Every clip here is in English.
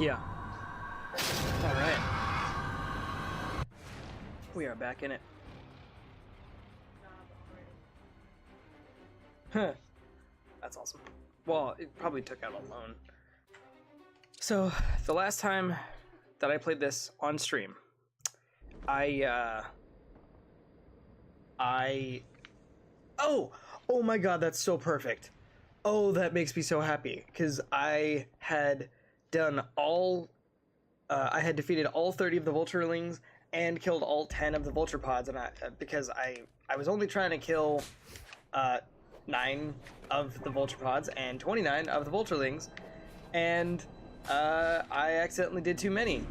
Yeah. Alright. We are back in it. Huh. That's awesome. Well, it probably took out a loan. So, the last time that I played this on stream, Oh my god, that's so perfect. Oh, that makes me so happy, because I had done all, I had defeated all 30 of the Vulturelings and killed all 10 of the Vulture Pods, and because I was only trying to kill 9 of the Vulture Pods and 29 of the Vulturelings, and I accidentally did too many.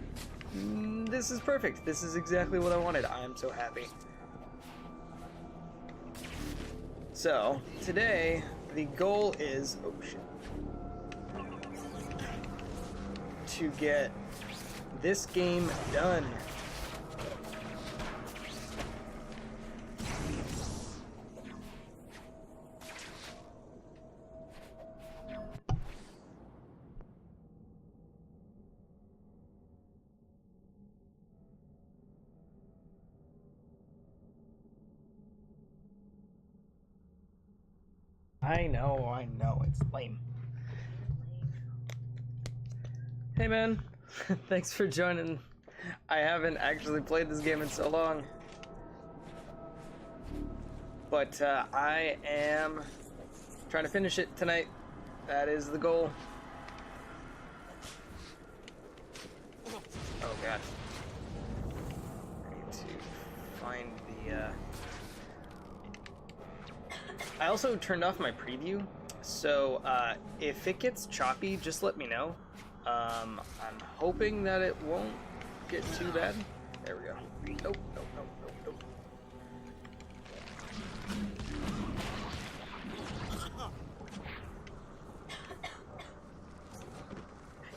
This is perfect. This is exactly what I wanted. I am so happy. So, today, the goal is, oh shit, to get this game done. I know, it's lame. Hey man, thanks for joining. I haven't actually played this game in so long. But I am trying to finish it tonight. That is the goal. Oh god. I need to find the... I also turned off my preview, so if it gets choppy, just let me know. I'm hoping that it won't get too bad. There we go. Nope, nope, nope, nope, nope.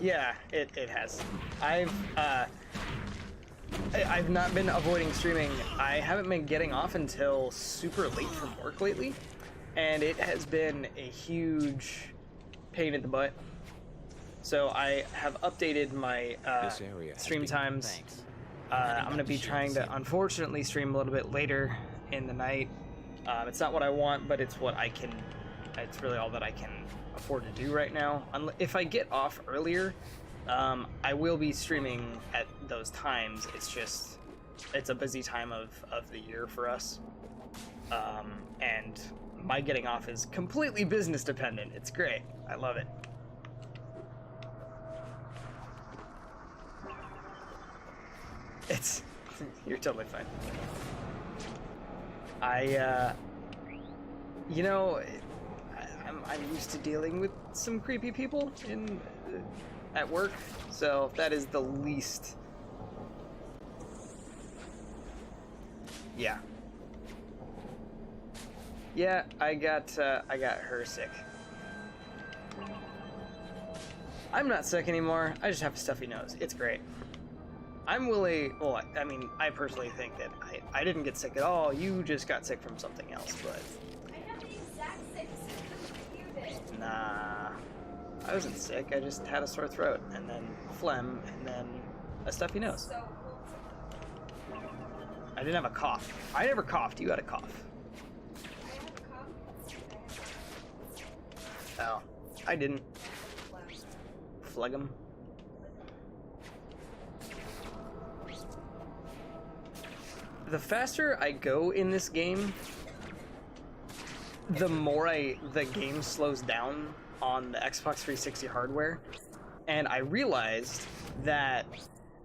Yeah, it has. I've not been avoiding streaming. I haven't been getting off until super late from work lately, and it has been a huge pain in the butt. So I have updated my stream times. I'm going to be trying to, unfortunately, stream a little bit later in the night. It's not what I want, but it's what I can, it's really all that I can afford to do right now. If I get off earlier, I will be streaming at those times. It's just, it's a busy time of the year for us. And my getting off is completely business dependent. It's great. I love it. It's, you're totally fine. You know, I'm used to dealing with some creepy people at work, so that is the least. Yeah. Yeah, I got her sick. I'm not sick anymore. I just have a stuffy nose. It's great. I'm willing, well, I mean, I personally think that I didn't get sick at all. You just got sick from something else, but... I have the exact same symptoms you did. Nah. I wasn't sick. I just had a sore throat, and then phlegm, and then a stuffy nose. So... I didn't have a cough. I never coughed. You had a cough. I have a cough. Oh. I didn't. Phlegm. The faster I go in this game, the more the game slows down on the Xbox 360 hardware, and I realized that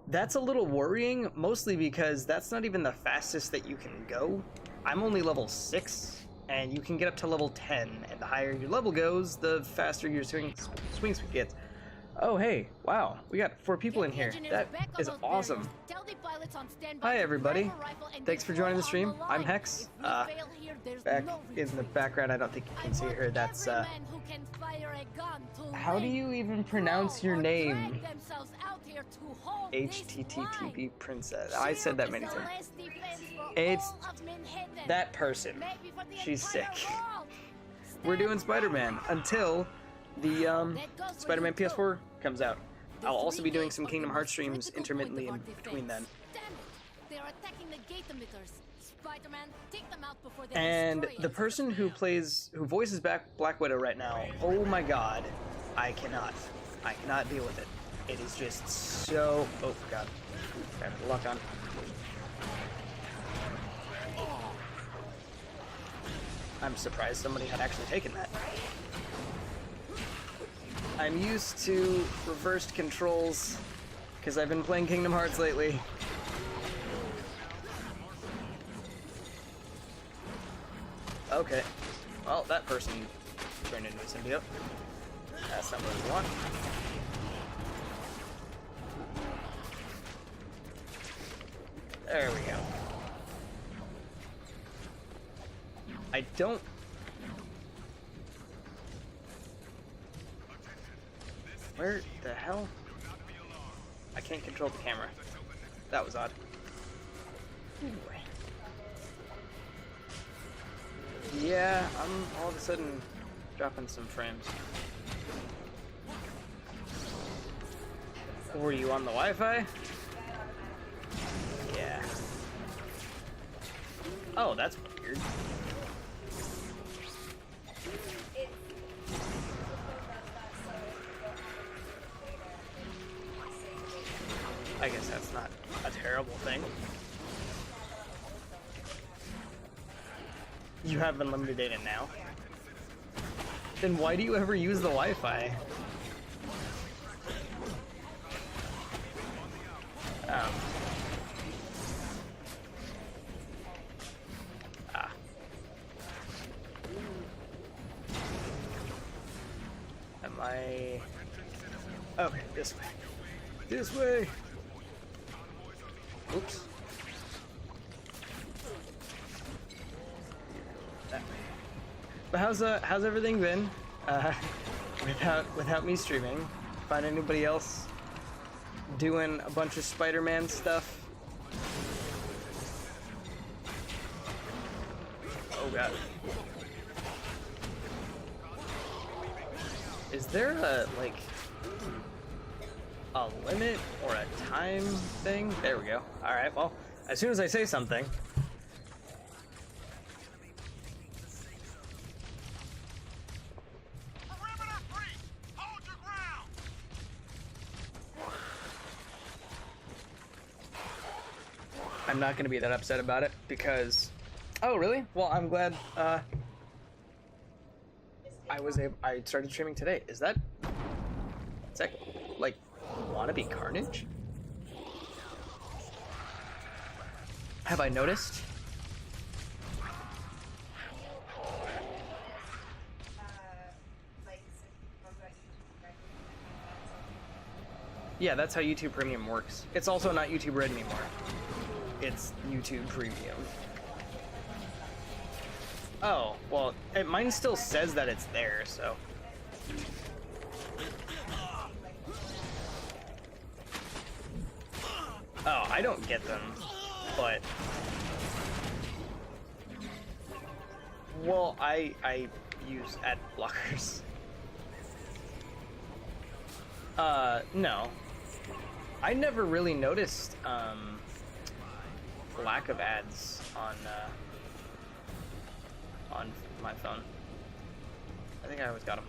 that's a little worrying, mostly because that's not even the fastest that you can go. I'm only level 6, and you can get up to level 10, and the higher your level goes, the faster your swing speed gets. Oh, hey, wow, we got 4 people in here. That is awesome. Hi, everybody. Thanks for joining the stream. I'm Hex. Back in the background, I don't think you can see her. That's, how do you even pronounce your name? HTTP Princess. I said that many times. It's that person. She's sick. We're doing Spider-Man until the Spider-Man PS4 comes out. I'll also be doing some Kingdom Hearts streams intermittently in between then. Damn it! They are attacking the gate emitters. Spider-Man, take them out before they And destroy the us. person who voices back Black Widow right now, oh my god, I cannot deal with it. It is just so, oh god, grab the luck on. I'm surprised somebody had actually taken that. I'm used to reversed controls because I've been playing Kingdom Hearts lately. Okay, well, that person turned into a symbiote. That's not what we want. There we go. I don't... Where the hell? I can't control the camera. That was odd. Anyway. Yeah, I'm all of a sudden dropping some frames. Were you on the Wi-Fi? Yeah. Oh, that's weird. I guess that's not a terrible thing. You have unlimited data now? Then why do you ever use the Wi-Fi? Ah. Am I... Okay, this way. This way! Oops. That way. But how's everything been? Without me streaming? Find anybody else doing a bunch of Spider-Man stuff? Oh god. Is there a limit or a time thing? There we go. Alright, well, as soon as I say something. I'm not gonna be that upset about it because... Oh, really? Well, I'm glad, I started streaming today. Is that like wannabe Carnage? Have I noticed? Yeah, that's how YouTube Premium works. It's also not YouTube Red anymore. It's YouTube Premium. Oh, well, mine still says that it's there, so... Oh, I don't get them, but... Well, I use ad blockers. No. I never really noticed, lack of ads on my phone. I think I always got them.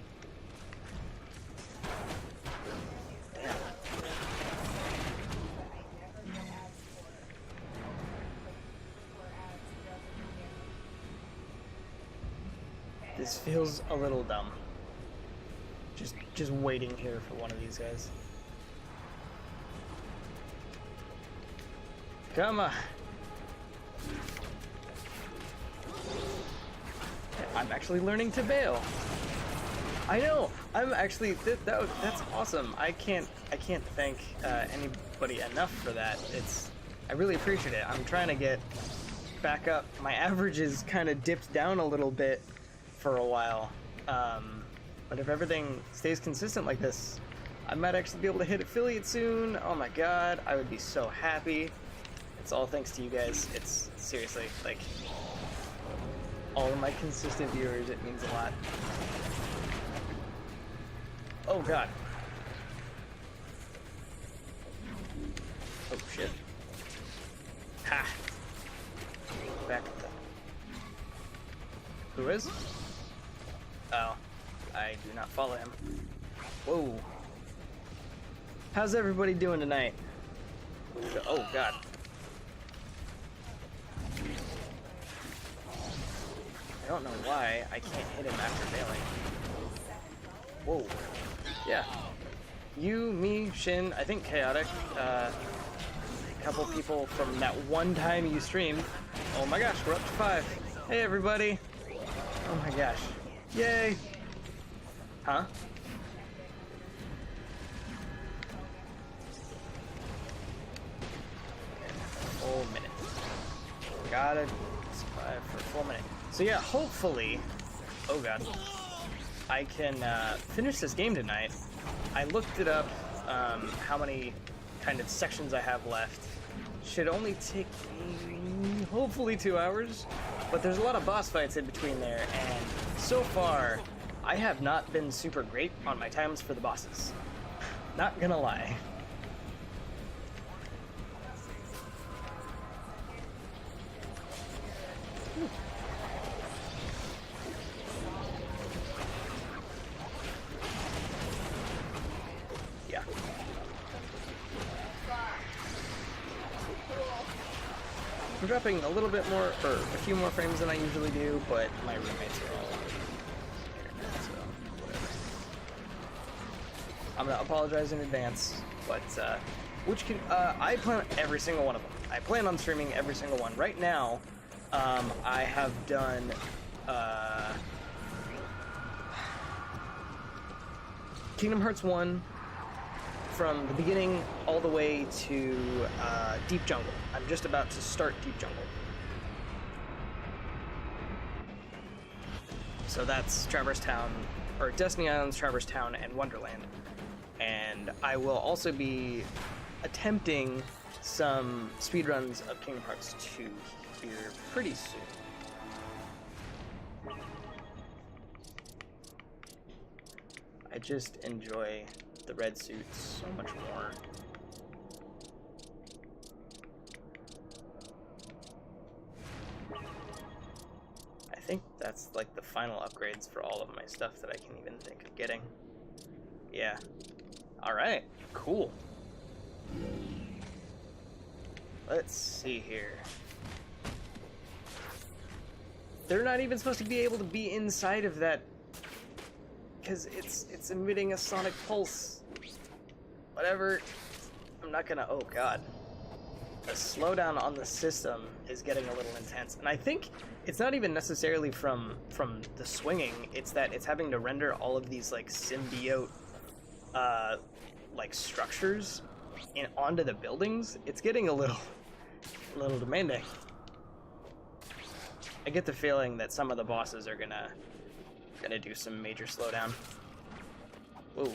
Damn. This feels a little dumb. Just waiting here for one of these guys. Come on. I'm actually learning to bail. I know. I'm actually that's awesome. I can't thank anybody enough for that. I really appreciate it. I'm trying to get back up. My averages kind of dipped down a little bit for a while. But if everything stays consistent like this, I might actually be able to hit affiliate soon. Oh my god, I would be so happy. It's all thanks to you guys. It's seriously, like, all of my consistent viewers, it means a lot. Oh god. Who is? Oh, I do not follow him. Whoa. How's everybody doing tonight? Oh, God. I don't know why I can't hit him after failing. Whoa. Yeah. You, me, Shin, I think Chaotic, a couple people from that one time you streamed. Oh my gosh, we're up to 5. Hey everybody. Oh my gosh. Yay. Huh? Full minute. Gotta survive for a full minute. So yeah, hopefully, oh god, I can finish this game tonight. I looked it up, how many kind of sections I have left. Should only take me, hopefully 2 hours, but there's a lot of boss fights in between there, and so far, I have not been super great on my times for the bosses. Not gonna lie. Yeah. I'm dropping a little bit more, or a few more frames than I usually do, but my roommates are all internet, so whatever. I'm gonna apologize in advance, but I plan every single one of them. I plan on streaming every single one. Right now, I have done Kingdom Hearts 1 from the beginning all the way to Deep Jungle. I'm just about to start Deep Jungle. So that's Traverse Town, or Destiny Islands, Traverse Town, and Wonderland. And I will also be attempting some speedruns of Kingdom Hearts 2 here pretty soon. I just enjoy the red suit so much more. I think that's like the final upgrades for all of my stuff that I can even think of getting. Yeah. Alright, cool. Let's see here. They're not even supposed to be able to be inside of that because it's emitting a sonic pulse. Whatever. I'm not gonna. Oh god. The slowdown on the system is getting a little intense, and I think it's not even necessarily from the swinging. It's that it's having to render all of these like symbiote like structures onto the buildings. It's getting a little demanding. I get the feeling that some of the bosses are gonna do some major slowdown. Whoa.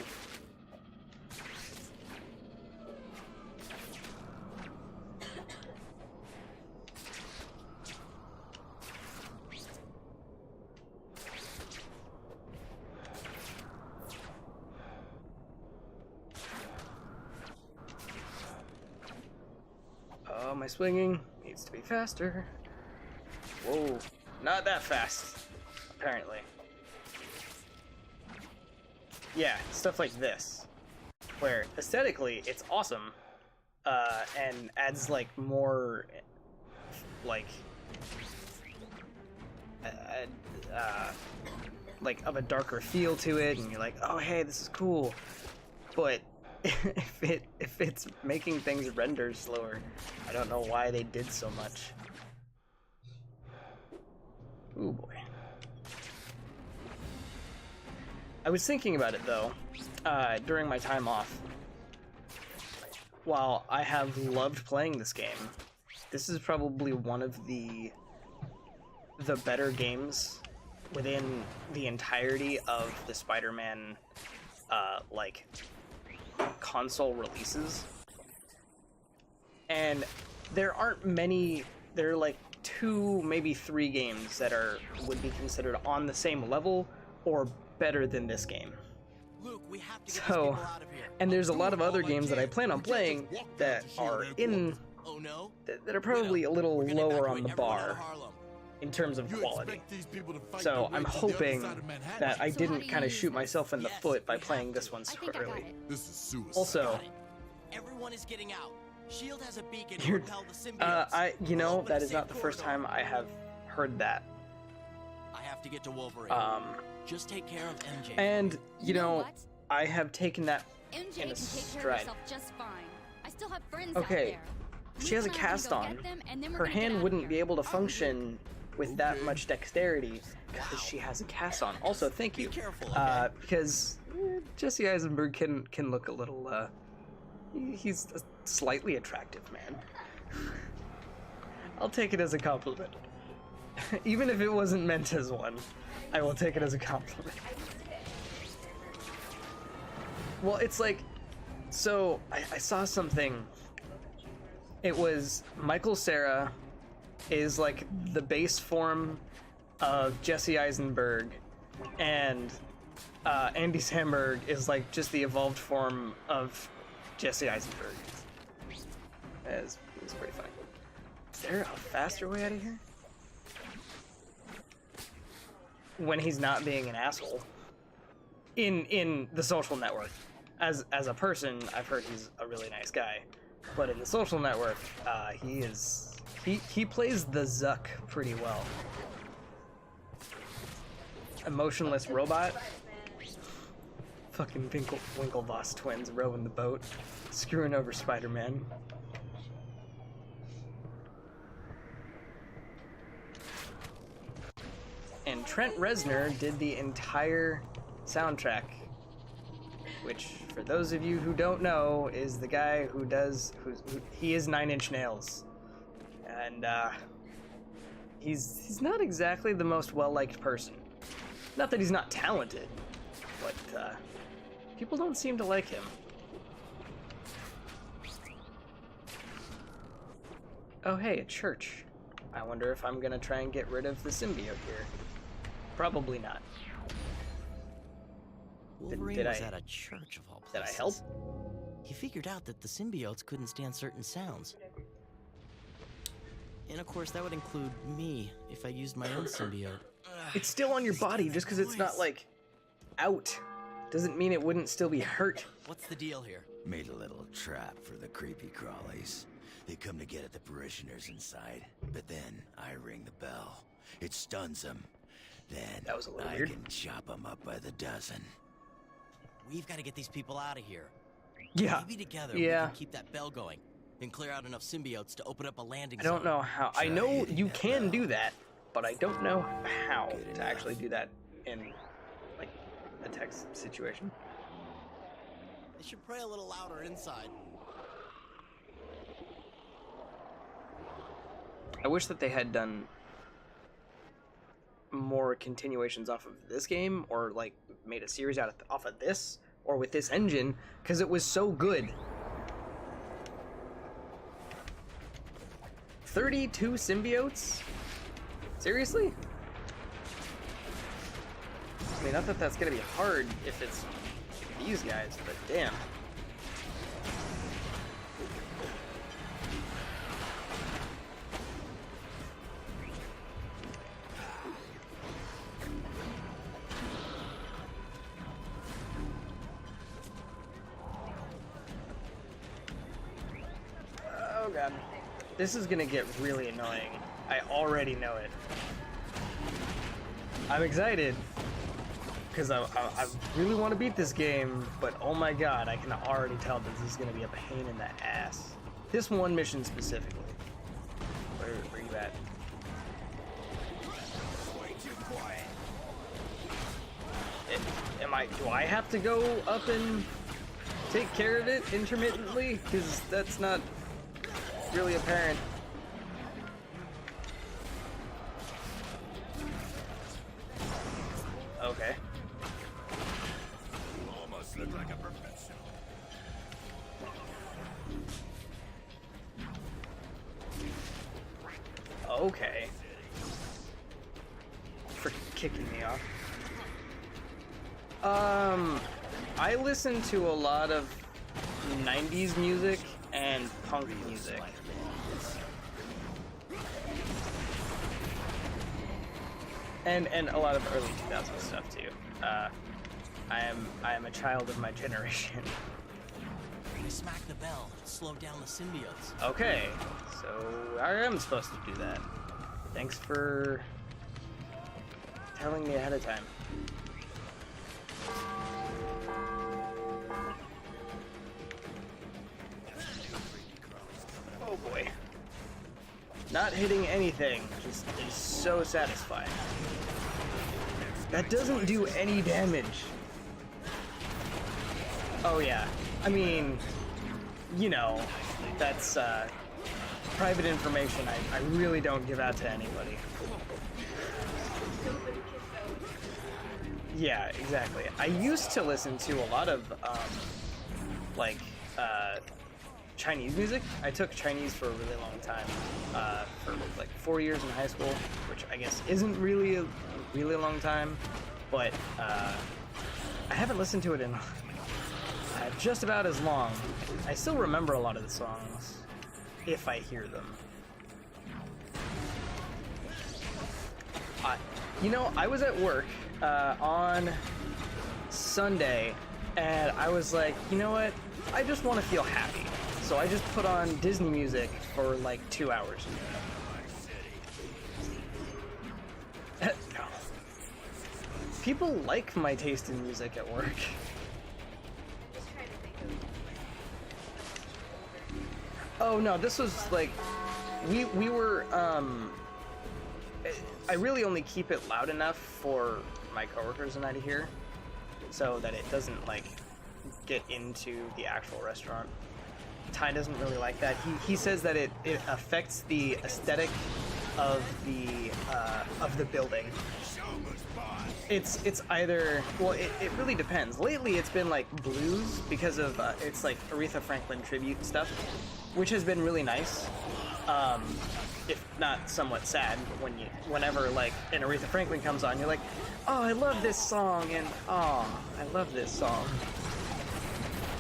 Oh, my swinging needs to be faster. Whoa, not that fast, apparently. Yeah, stuff like this, where aesthetically it's awesome, and adds like more, like of a darker feel to it, and you're like, oh hey, this is cool. But if it's making things render slower, I don't know why they did so much. Ooh boy. I was thinking about it though, during my time off. While I have loved playing this game, this is probably one of the better games within the entirety of the Spider-Man like console releases. And there aren't many, there are like 2, maybe 3 games that would be considered on the same level or better than this game. Luke, we have to get So, these people out of here. and there's a lot of other games that I plan on playing that are in, Oh no? that are probably a little We're gonna lower evacuate on the everyone out bar. of Harlem. in terms of You quality. expect these people to fight So their way I'm to the other hoping side of Manhattan? that I So how didn't do you kind of use shoot this? myself in the Yes, foot by we playing have this to. one I so think I got early. it. This is suicide. Also, Got it. Everyone is getting out. Shield has a beacon to you're, repel the symbiotes. you We'll know, open that a is safe not the first corridor. time I have heard that. I have to get to Wolverine. Just take care of MJ. And you know, what? I have taken that. MJ in a can take care of stride. herself just fine. I still have friends Okay, out there. she has a Luke and I are gonna cast go on. get them, and then we're Her gonna get hand out of wouldn't here. be able to function with that Okay. much dexterity because she has a cast on. Also, thank you. Be careful, okay? Because Jesse Eisenberg can look a little. He's a slightly attractive man. I'll take it as a compliment. Even if it wasn't meant as one, I will take it as a compliment. Well, it's like, so I saw something. It was Michael Cera is like the base form of Jesse Eisenberg, and Andy Samberg is like just the evolved form of Jesse Eisenberg. It's pretty funny. Is there a faster way out of here? When he's not being an asshole. In the Social Network. As a person, I've heard he's a really nice guy. But in the Social Network, he plays the Zuck pretty well. Emotionless robot. Fucking Winklevoss twins rowing the boat, screwing over Spider-Man. And Trent Reznor did the entire soundtrack, which, for those of you who don't know, is the guy who he is 9 Inch Nails, and he's not exactly the most well-liked person. Not that he's not talented, but people don't seem to like him. Oh hey, a church. I wonder if I'm gonna try and get rid of the symbiote here. Probably not. Wolverine did was I- at a church of all Did I places. help? He figured out that the symbiotes couldn't stand certain sounds. And of course, that would include me if I used my own symbiote. It's still on your body just because it's not like out. Doesn't mean it wouldn't still be hurt. What's the deal here? Made a little trap for the creepy crawlies. They come to get at the parishioners inside, but then I ring the bell. It stuns them. Then That was a little I weird. can chop them up by the dozen. We've got to get these people out of here. Yeah. Maybe together Yeah. we can keep that bell going and clear out enough symbiotes to open up a landing I don't zone. know how. I Try know hitting you that can bell. do that, but I don't know how Good to enough. actually do that in like a text situation. They should pray a little louder inside. I wish that they had done more continuations off of this game, or like made a series off of this, or with this engine, because it was so good. 32 symbiotes? Seriously? I mean, not that that's gonna be hard if it's these guys, but damn. Oh god. This is gonna get really annoying. I already know it. I'm excited. Because I really want to beat this game, but oh my god, I can already tell this is gonna be a pain in the ass. This one mission specifically. Where you at? Do I have to go up and take care of it intermittently? Because that's not really apparent. Okay. Almost look like a professional. Okay. For kicking me off. I listen to a lot of 90s music and punk music. And a lot of early 2000s stuff too. I am a child of my generation. I smack the bell, slow down the symbiotes. Okay, so I am supposed to do that. Thanks for telling me ahead of time. Oh boy. Not hitting anything just is so satisfying. That doesn't do any damage. Oh yeah. I mean, you know, that's private information I really don't give out to anybody. Yeah, exactly. I used to listen to a lot of like Chinese music. I took Chinese for a really long time, for like 4 years in high school, which I guess isn't really a really long time, but I haven't listened to it in just about as long. I still remember a lot of the songs, if I hear them. You know, I was at work on Sunday, and I was like, you know what? I just want to feel happy. So I just put on Disney music for like 2 hours. People like my taste in music at work. Oh no, this was like, we were, I really only keep it loud enough for my coworkers and I to hear, so that it doesn't like get into the actual restaurant. Ty doesn't really like that. He says that it affects the aesthetic of the building. It's either, well, it really depends. Lately it's been like blues because of it's like Aretha Franklin tribute stuff, which has been really nice. If not somewhat sad, whenever like an Aretha Franklin comes on, you're like, oh, I love this song, and oh, I love this song.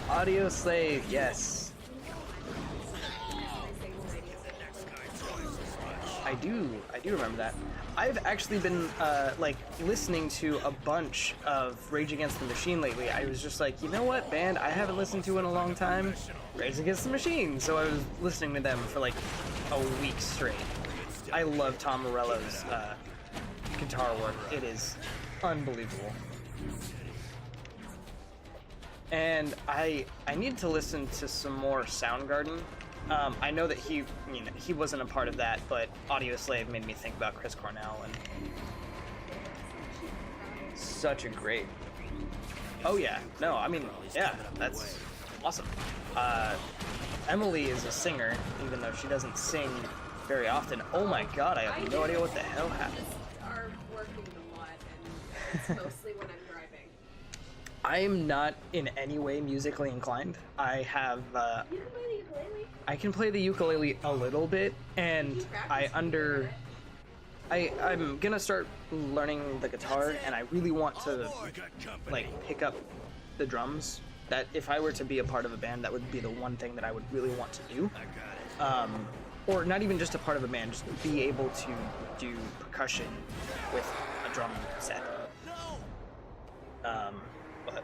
Audio Slave, yes. I do remember that. I've actually been like listening to a bunch of Rage Against the Machine lately. I was just like, you know what band I haven't listened to in a long time? Rage Against the Machine. So I was listening to them for like a week straight. I love Tom Morello's guitar work. It is unbelievable. And I need to listen to some more Soundgarden. I know that he wasn't a part of that, but Audio Slave made me think about Chris Cornell, and such a great. Oh yeah, no, I mean, yeah, that's awesome. Emily is a singer, even though she doesn't sing very often. Oh my god, I have no idea what the hell happened. Are working a lot, and it's mostly when I'm driving. I am not in any way musically inclined. I have. You can play the ukulele? I can play the ukulele a little bit, and I'm gonna start learning the guitar, and I really want to like pick up the drums. That if I were to be a part of a band, that would be the one thing that I would really want to do. Or not even just a part of a band, just be able to do percussion with a drum set. But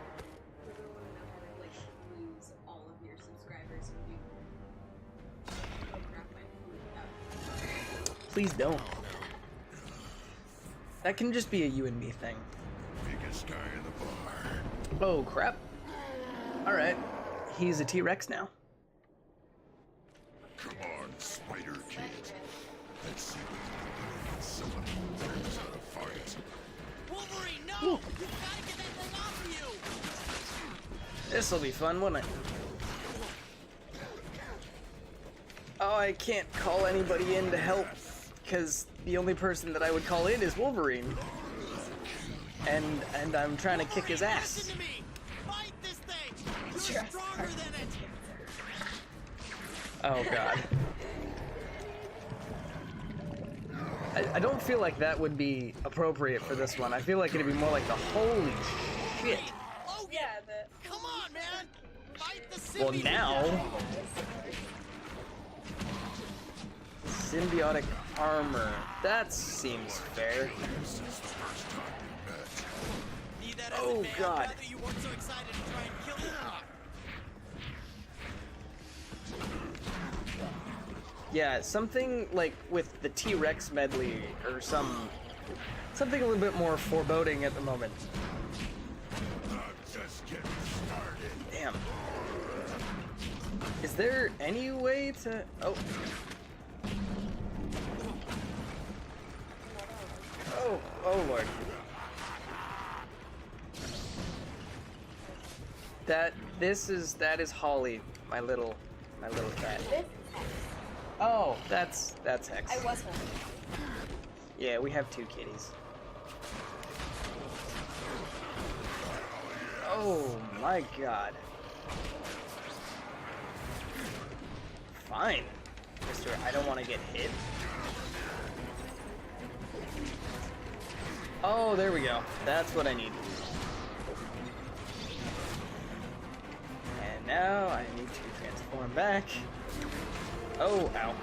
Like lose all of your subscribers when you crap my food. please don't. That can just be a you and me thing. Biggest guy in the bar. Oh crap. Alright. He's a T-Rex now. Come on, Spider Kid. Let's see what someone turns out a fight. Wolverine, no! You gotta get that thing off of you! This'll be fun, won't it? Oh, I can't call anybody in to help, because the only person that I would call in is Wolverine. And I'm trying to kick his ass. Listen to me! Fight this thing! You're stronger than it! Oh god. I don't feel like that would be appropriate for this one. I feel like it'd be more like the holy shit. Logan! Yeah, Come on, man! Fight the Well, symbiote! now. symbiotic armor. That seems fair. This is the first time we met. Need that as Oh, a fan, God. Rather you weren't so excited to try and kill me. Yeah, something like with the T-Rex medley or something a little bit more foreboding at the moment. I'm just getting started. Damn. Is there any way to... Oh. Oh Lord. That is Holly, my little cat. This is Hex. Oh, that's Hex. I was hoping. Yeah, we have two kitties. Oh my god. Fine, mister, I don't want to get hit. Oh, there we go. That's what I need. And now I need to transform back. Oh, ow.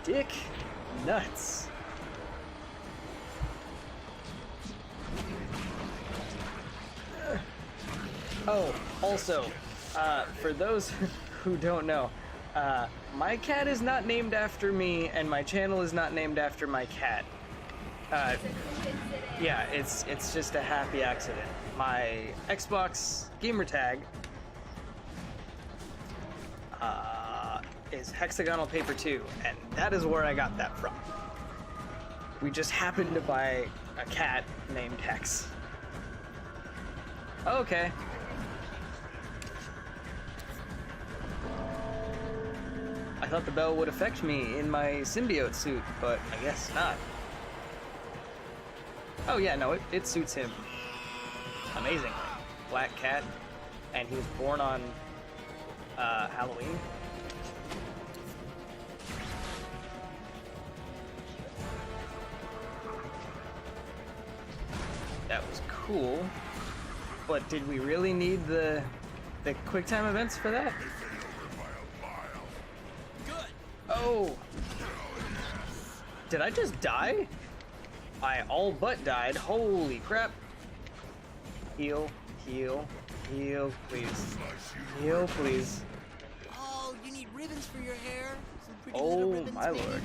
Dick nuts. Oh, also, for those who don't know, my cat is not named after me, and my channel is not named after my cat. Yeah, it's just a happy accident. My Xbox gamer tag is Hexagonal Paper 2, and that is where I got that from. We just happened to buy a cat named Hex. Okay. I thought the bell would affect me in my symbiote suit, but I guess not. Oh yeah, no, it suits him amazingly. Black cat, and he was born on Halloween. That was cool, but did we really need the QuickTime events for that? Good. Oh! Did I just die? I all but died. Holy crap. Heal, heal, heal, please. Heal, please. Oh, you need ribbons for your hair? Some pretty little Oh, ribbons, my maybe? lord.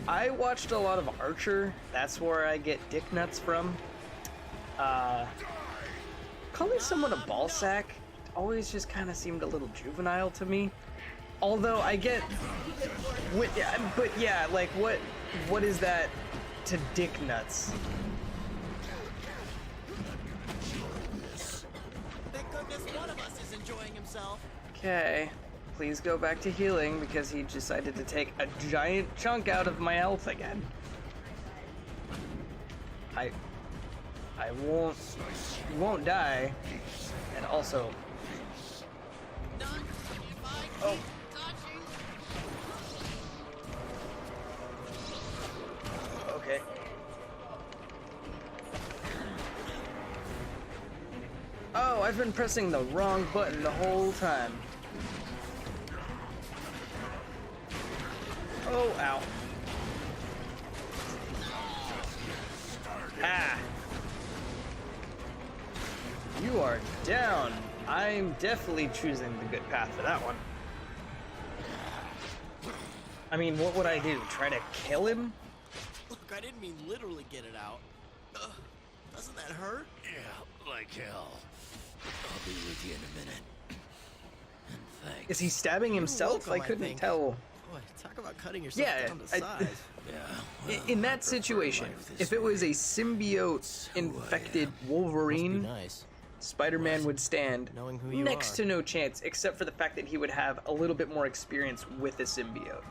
I watched a lot of Archer. That's where I get dick nuts from. Calling someone a ball sack always just kind of seemed a little juvenile to me. Although I get, but yeah, like what is that to dick nuts? Thank goodness one of us is enjoying himself. Okay, please go back to healing because he decided to take a giant chunk out of my health again. I won't die, and also. Not if I keep Oh. touching. Okay. Oh, I've been pressing the wrong button the whole time. Oh, ow. Ah. You are down. I'm definitely choosing the good path for that one. I mean, what would I do? Try to kill him? Look, I didn't mean literally get it out. Doesn't that hurt? Yeah, like hell. I'll be with you in a minute. And thanks. Is he stabbing himself? welcome, I I couldn't think. tell. Boy, talk about cutting yourself Yeah, down to size. Yeah, In well, I that prefer situation, life this if it was way. a symbiote infected Wolverine, nice. Spider-Man would stand Knowing who you next are. to no chance, except for the fact that he would have a little bit more experience with a symbiote.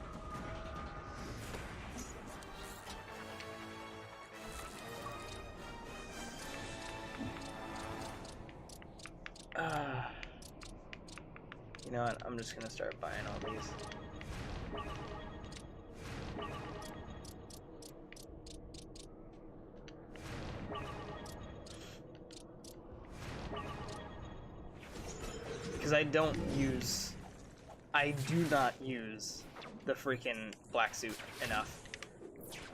You know what? I'm just gonna start buying all these. because I do not use the freaking black suit enough.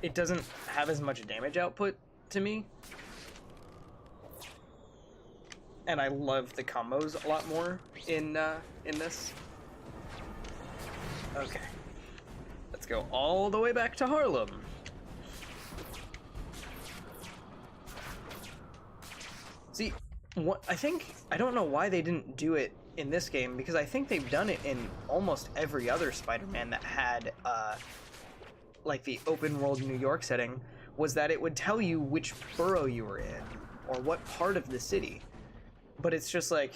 It doesn't have as much damage output to me. And I love the combos a lot more in this. Okay. Let's go all the way back to Harlem. See, I don't know why they didn't do it in this game, because I think they've done it in almost every other Spider-Man that had, like the open world New York setting, was that it would tell you which borough you were in, or what part of the city. But it's just like,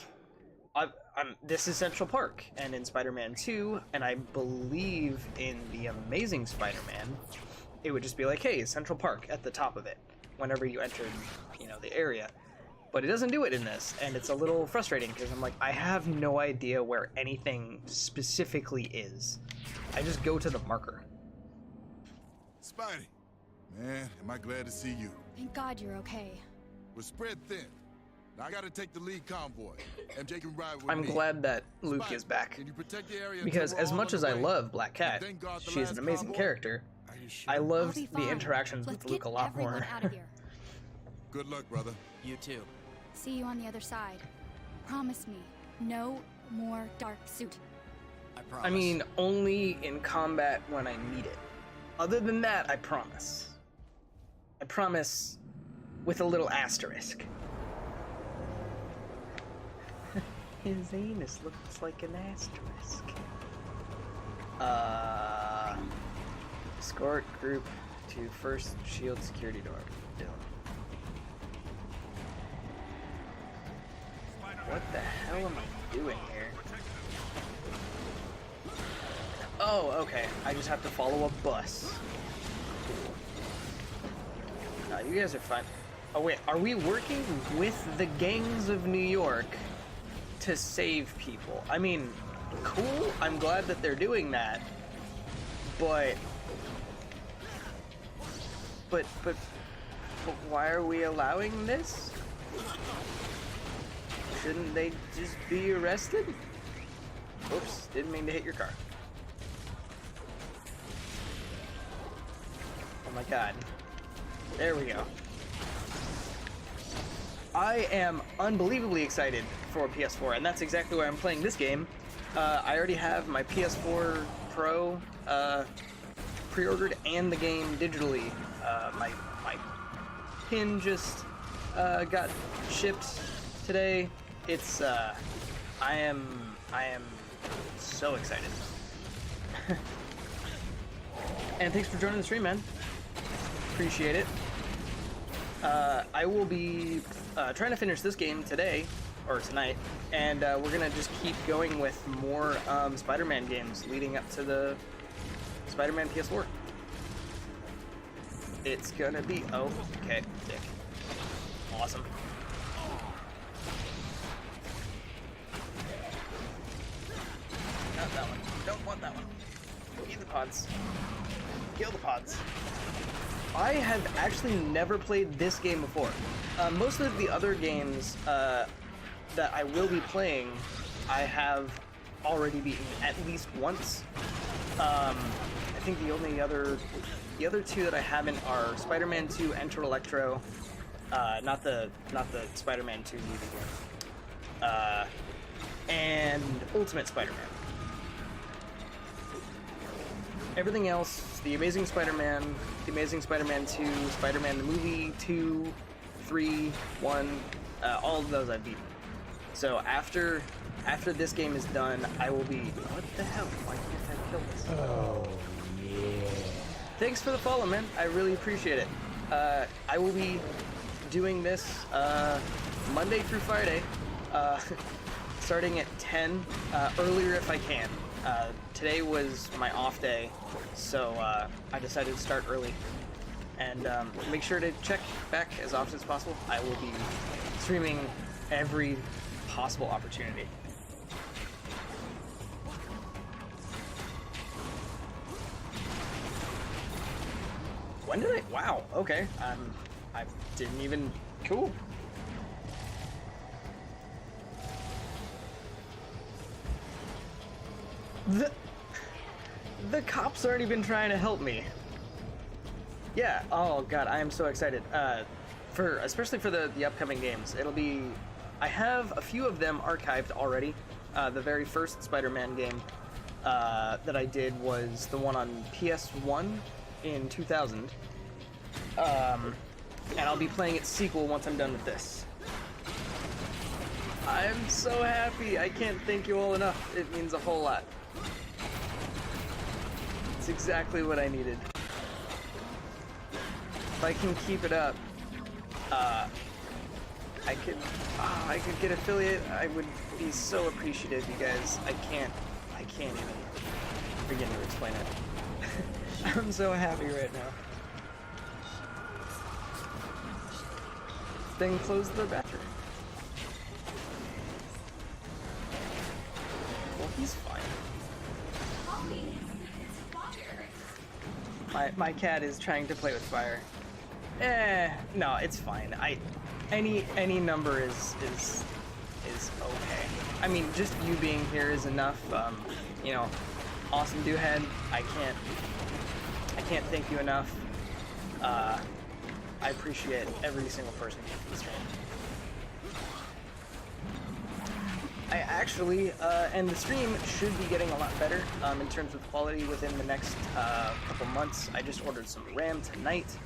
this is Central Park, and in Spider-Man 2, and I believe in The Amazing Spider-Man, it would just be like, hey, Central Park at the top of it, whenever you entered, the area. But it doesn't do it in this, and it's a little frustrating, because I'm like, I have no idea where anything specifically is. I just go to the marker. Spidey, man, am I glad to see you. Thank God you're okay. We're spread thin. Now I gotta take the lead convoy. MJ can ride with I'm me. glad that Luke Spidey, is back. can you protect the area Because until as we're much all as on I the way? love Black Cat, Thank God the she's last an amazing convoy. character. Are you sure? I I'll loved be the fine. interactions Let's with Luke get a lot everyone more. out of here. Good luck, brother. You too. See you on the other side. Promise me, no more dark suit. I promise. I mean, only in combat when I need it. Other than that, I promise. I promise with a little asterisk. His anus looks like an asterisk. Escort group to first shield security door. Dylan. What the hell am I doing here? Oh, okay. I just have to follow a bus. Cool. You guys are fine. Oh wait, are we working with the gangs of New York to save people? I mean, cool. I'm glad that they're doing that. But why are we allowing this? Shouldn't they just be arrested? Oops, didn't mean to hit your car. Oh my god. There we go. I am unbelievably excited for PS4, and that's exactly why I'm playing this game. I already have my PS4 Pro pre-ordered and the game digitally. My pin just got shipped today. It's I am so excited. And thanks for joining the stream, man. Appreciate it. I will be trying to finish this game today or tonight, and we're gonna just keep going with more Spider-Man games leading up to the Spider-Man PS4. It's gonna be okay, dick. Awesome. Not that one. Don't want that one. Eat the pods. Kill the pods. I have actually never played this game before. Most of the other games that I will be playing, I have already beaten at least once. I think the other two that I haven't are Spider-Man 2, Enter Electro, not the Spider-Man 2 movie game, and Ultimate Spider-Man. Everything else, The Amazing Spider-Man, The Amazing Spider-Man 2, Spider-Man the Movie, 2, 3, 1, all of those I've beaten. So after this game is done, I will be... What the hell? Why can't I kill this? Oh, yeah. Thanks for the follow, man. I really appreciate it. I will be doing this Monday through Friday, starting at 10, earlier if I can. Today was my off day, so I decided to start early. And make sure to check back as often as possible. I will be streaming every possible opportunity. When did I? Wow. Okay. I didn't even. Cool. The cops aren't even trying to help me. Yeah. Oh god, I am so excited. Especially for the upcoming games. It'll be. I have a few of them archived already. The very first Spider-Man game that I did was the one on PS1 in 2000. And I'll be playing its sequel once I'm done with this. I'm so happy. I can't thank you all enough. It means a whole lot. It's exactly what I needed. If I can keep it up, I could get affiliate. I would be so appreciative, you guys. I can't even begin to explain it. I'm so happy right now. Then close the bathroom. Well, he's fine. My cat is trying to play with fire. No, it's fine. Any number is okay. I mean, just you being here is enough. You know, awesome Doohead. I can't thank you enough. I appreciate every single person who came to the stream. I actually, and the stream should be getting a lot better in terms of quality within the next couple months. I just ordered some RAM tonight.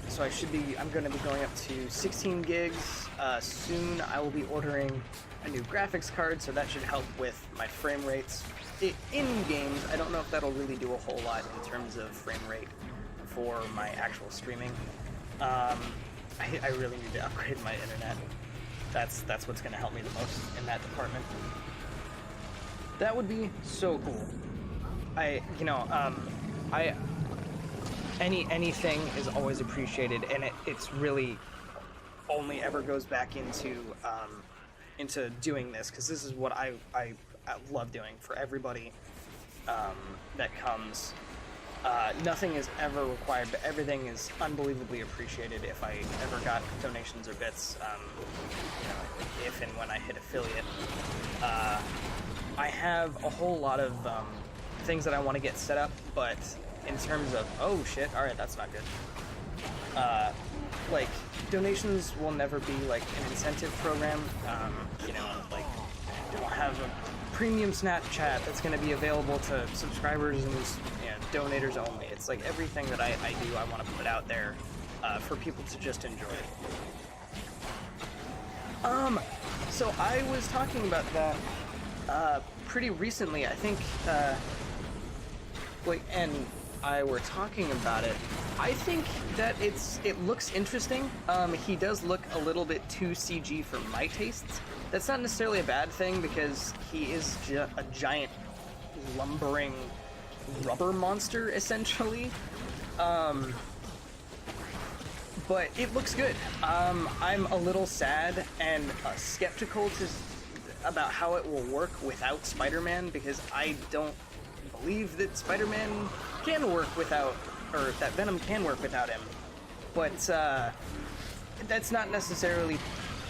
So I'm going to be going up to 16 gigs. Soon I will be ordering a new graphics card, so that should help with my frame rates. In games, I don't know if that'll really do a whole lot in terms of frame rate for my actual streaming. I really need to upgrade my internet. That's what's going to help me the most in that department. That would be so cool. Anything is always appreciated, and it's really only ever goes back into doing this, because this is what I love doing for everybody that comes. Nothing is ever required, but everything is unbelievably appreciated if I ever got donations or bits, if and when I hit affiliate. I have a whole lot of things that I want to get set up, but in terms of, oh shit, alright, that's not good. Like, donations will never be like an incentive program. Like, I don't have a premium Snapchat that's going to be available to subscribers and donators only. It's like everything that I do, I want to put out there for people to just enjoy. So I was talking about that pretty recently. I think, and I were talking about it. I think that it looks interesting. He does look a little bit too CG for my tastes. That's not necessarily a bad thing, because he is a giant lumbering rubber monster, essentially. But it looks good. I'm a little sad and skeptical about how it will work without Spider-Man, because I don't believe that Spider-Man can work without, or that Venom can work without him. But that's not necessarily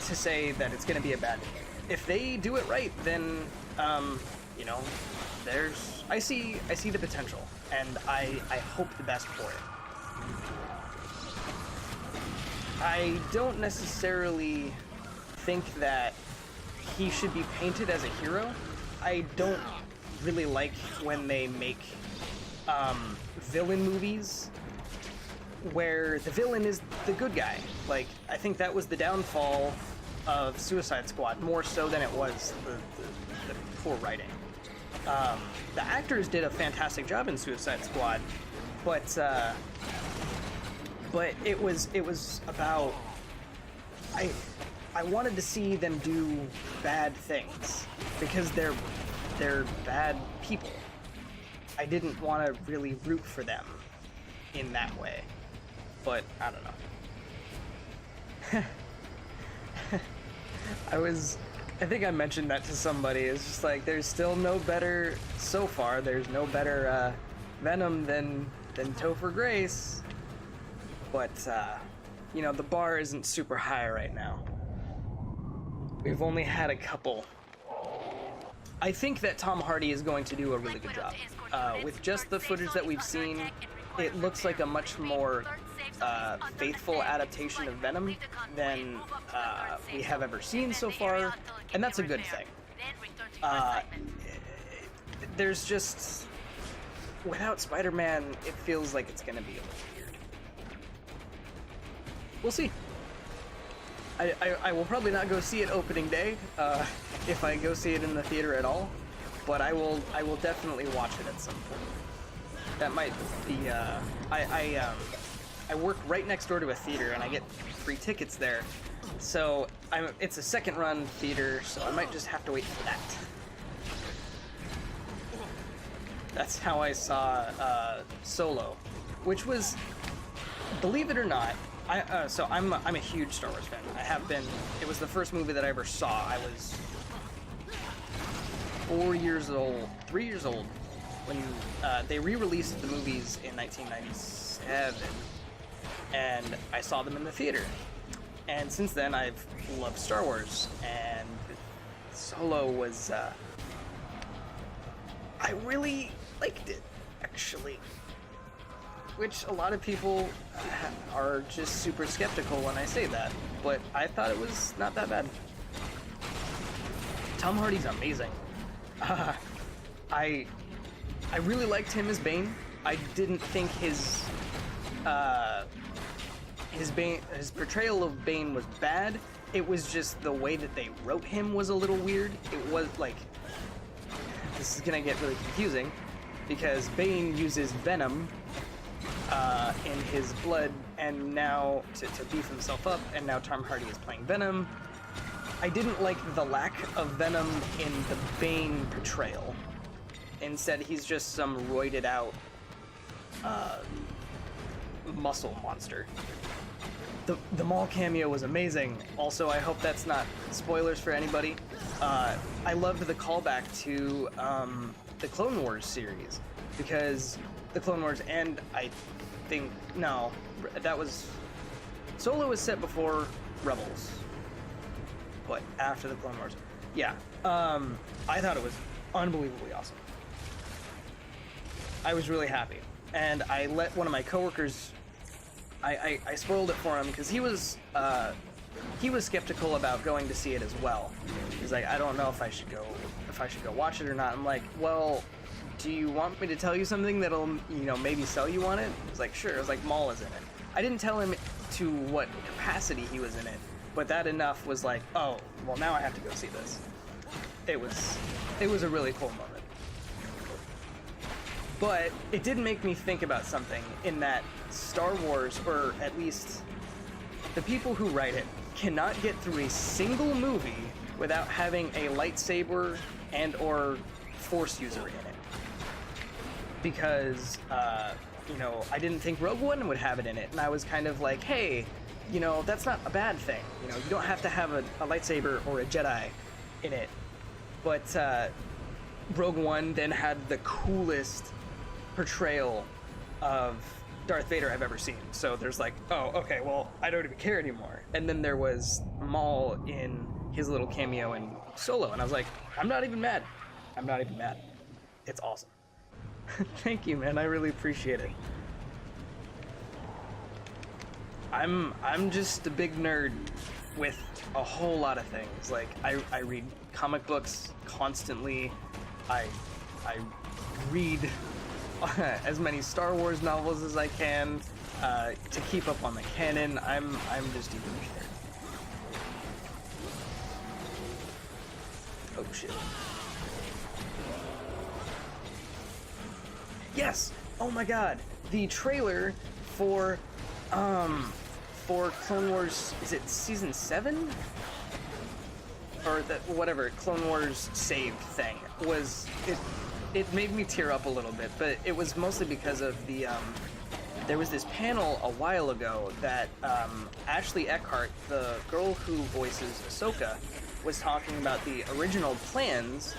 to say that it's going to be a bad thing. If they do it right, then I see the potential, and I hope the best for it. I don't necessarily think that he should be painted as a hero. I don't really like when they make villain movies where the villain is the good guy. Like, I think that was the downfall of Suicide Squad, more so than it was the poor writing. The actors did a fantastic job in Suicide Squad, but it was about, I wanted to see them do bad things, because they're bad people. I didn't want to really root for them in that way, but I don't know. I think I mentioned that to somebody. It's just like, there's still no better, so far, there's no better Venom than Topher Grace. But, the bar isn't super high right now. We've only had a couple I think that Tom Hardy is going to do a really good job. With just the footage that we've seen, it looks like a much more faithful adaptation of Venom than we have ever seen so far, and that's a good thing. There's just... Without Spider-Man, it feels like it's gonna be a little weird. We'll see. I will probably not go see it opening day, if I go see it in the theater at all, but I will definitely watch it at some point. That might be, I work right next door to a theater and I get free tickets there, so it's a second run theater, so I might just have to wait for that. That's how I saw Solo, which was, believe it or not, so I'm a huge Star Wars fan. I have been. It was the first movie that I ever saw. I was 3 years old when they re-released the movies in 1997, and I saw them in the theater. And since then, I've loved Star Wars, and Solo was. I really liked it, actually. Which a lot of people are just super skeptical when I say that, but I thought it was not that bad. Tom Hardy's amazing. I really liked him as Bane. I didn't think his portrayal of Bane was bad. It was just the way that they wrote him was a little weird. It was like, this is gonna get really confusing, because Bane uses venom in his blood, and now to beef himself up, and now Tom Hardy is playing Venom. I didn't like the lack of Venom in the Bane portrayal. Instead, he's just some roided out muscle monster. The Maul cameo was amazing. Also, I hope that's not spoilers for anybody. I loved the callback to the Clone Wars series, because the Clone Wars, and I think, no, that was, Solo was set before Rebels, but after the Clone Wars. Yeah, I thought it was unbelievably awesome. I was really happy, and I let one of my coworkers, I spoiled it for him, because he was skeptical about going to see it as well. He's like, I don't know if I should go watch it or not. I'm like, well, do you want me to tell you something that'll, maybe sell you on it? He's like, sure. I was like, Maul is in it. I didn't tell him to what capacity he was in it, but that enough was like, oh, well, now I have to go see this. It was a really cool moment. But it did make me think about something, in that Star Wars, or at least the people who write it, cannot get through a single movie without having a lightsaber and or Force user in it. Because, I didn't think Rogue One would have it in it, and I was kind of like, hey, that's not a bad thing. You don't have to have a lightsaber or a Jedi in it. But Rogue One then had the coolest portrayal of Darth Vader I've ever seen. So there's like, oh, okay, well, I don't even care anymore. And then there was Maul in his little cameo in Solo, and I was like, I'm not even mad. It's awesome. Thank you, man. I really appreciate it. I'm just a big nerd with a whole lot of things. Like, I read comic books constantly. I read as many Star Wars novels as I can to keep up on the canon. I'm just a huge nerd. Oh shit. Yes! Oh my god! The trailer for Clone Wars, is it season 7? Or whatever, Clone Wars saved thing, was, it made me tear up a little bit, but it was mostly because of the, there was this panel a while ago that Ashley Eckhart, the girl who voices Ahsoka, was talking about the original plans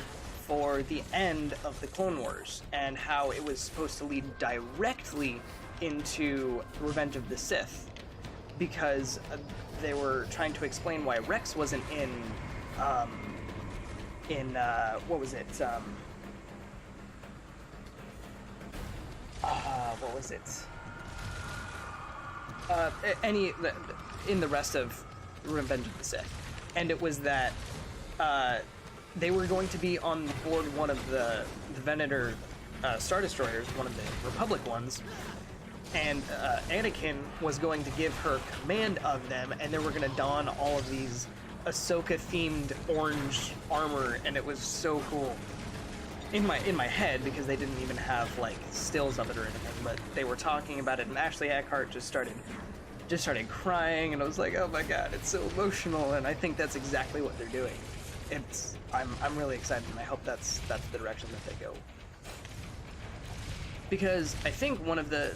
for the end of the Clone Wars, and how it was supposed to lead directly into Revenge of the Sith, because they were trying to explain why Rex wasn't in in what was it? What was it? In the rest of Revenge of the Sith, and it was that they were going to be on board one of the Venator Star Destroyers, one of the Republic ones, and Anakin was going to give her command of them, and they were going to don all of these Ahsoka-themed orange armor, and it was so cool. In my head, because they didn't even have like stills of it or anything, but they were talking about it, and Ashley Eckhart just started crying, and I was like, oh my god, it's so emotional, and I think that's exactly what they're doing. I'm really excited, and I hope that's the direction that they go. Because I think one of the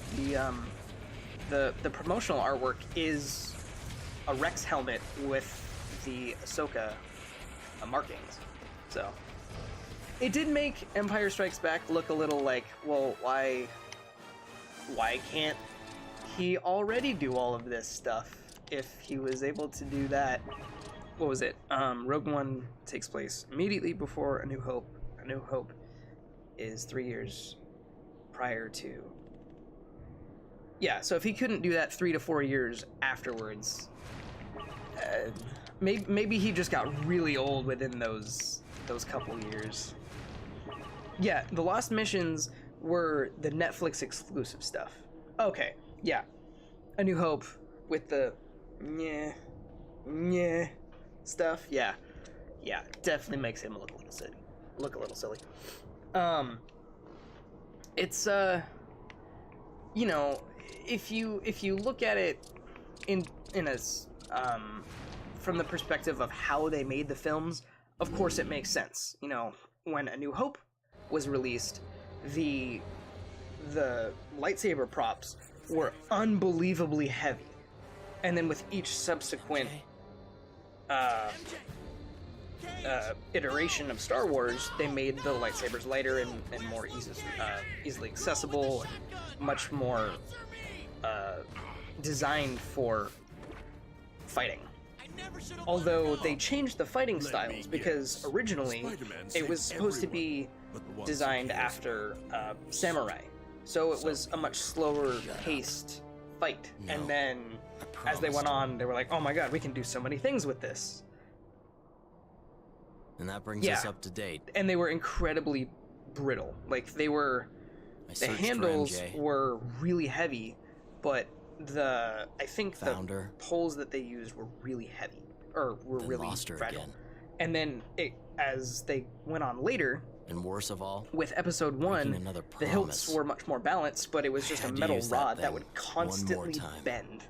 promotional artwork is a Rex helmet with the Ahsoka markings, so. It did make Empire Strikes Back look a little like, well, why can't he already do all of this stuff if he was able to do that? What was it? Rogue One takes place immediately before A New Hope. A New Hope is 3 years prior to... Yeah, so if he couldn't do that 3 to 4 years afterwards, maybe he just got really old within those couple years. Yeah, the Lost Missions were the Netflix exclusive stuff. Okay, yeah. A New Hope with the stuff. Yeah, definitely makes him look a little silly. It's you know, if you look at it in a from the perspective of how they made the films, of course it makes sense. You know, when A New Hope was released, the lightsaber props were unbelievably heavy, and then with each subsequent iteration of Star Wars, they made the lightsabers lighter and more easily accessible, and much more designed for fighting. Although they changed the fighting styles, because originally it was supposed to be designed after samurai, so it was a much slower paced fight. And then as they went on, they were like, oh my god, we can do so many things with this. And that brings us up to date. And they were incredibly brittle. Like, they were... The handles were really heavy, but I think the poles that they used were really heavy, or were really fragile. And then as they went on later, and worse of all, with episode 1, the hilts were much more balanced, but it was just a metal rod that would constantly bend.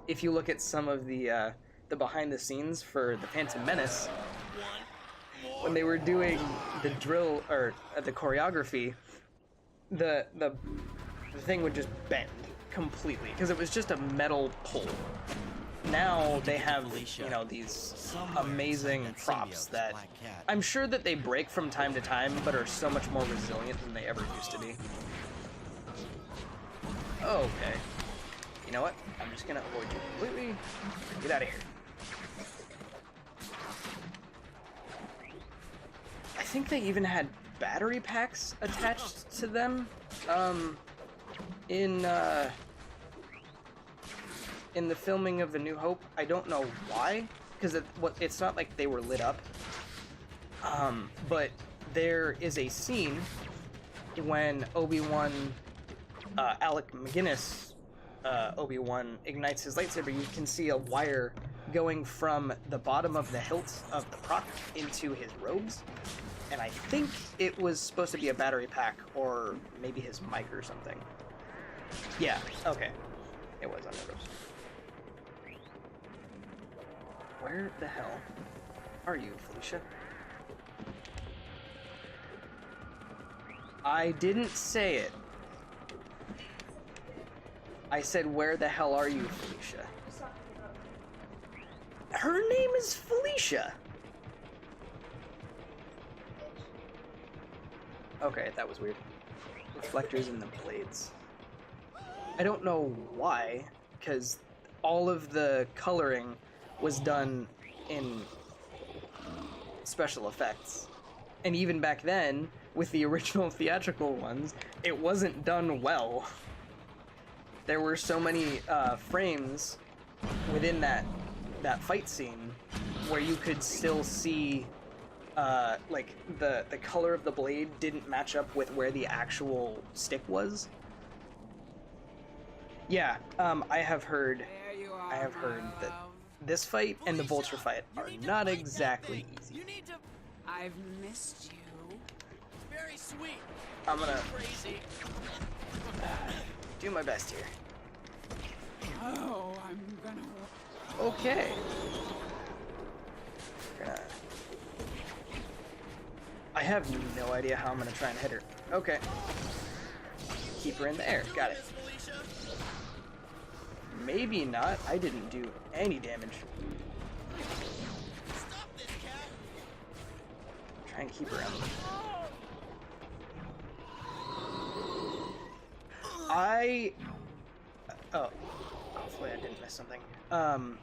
If you look at some of the behind the scenes for the Phantom Menace, when they were doing the drill or the choreography, the thing would just bend completely because it was just a metal pole. Now they have, you know, these amazing props that I'm sure that they break from time to time, but are so much more resilient than they ever used to be. Okay. You know what? I'm just gonna avoid you completely. Get out of here. I think they even had battery packs attached to them in the filming of A New Hope. I don't know why, because it's not like they were lit up. But there is a scene when Obi-Wan, Alec McGuinness, Obi-Wan ignites his lightsaber. You can see a wire going from the bottom of the hilt of the prop into his robes. And I think it was supposed to be a battery pack, or maybe his mic or something. Yeah, okay. It was on the robes. Where the hell are you, Felicia? I didn't say it. I said, where the hell are you, Felicia? Her name is Felicia. Okay, that was weird. Reflectors in the blades. I don't know why, because all of the coloring was done in special effects. And even back then, with the original theatrical ones, it wasn't done well. There were so many frames within that fight scene where you could still see like the color of the blade didn't match up with where the actual stick was. Yeah, I have heard that this fight and the vulture fight are not exactly easy. You need to. I've missed you. Very sweet. I'm gonna Crazy. do my best here. Oh, I'm gonna. Okay. Gonna... I have no idea how I'm gonna try and hit her. Okay. Keep her in the air. Got it. Maybe not. I didn't do any damage. Stop this cat. Try and keep her out. Oh. Hopefully I didn't miss something. I'm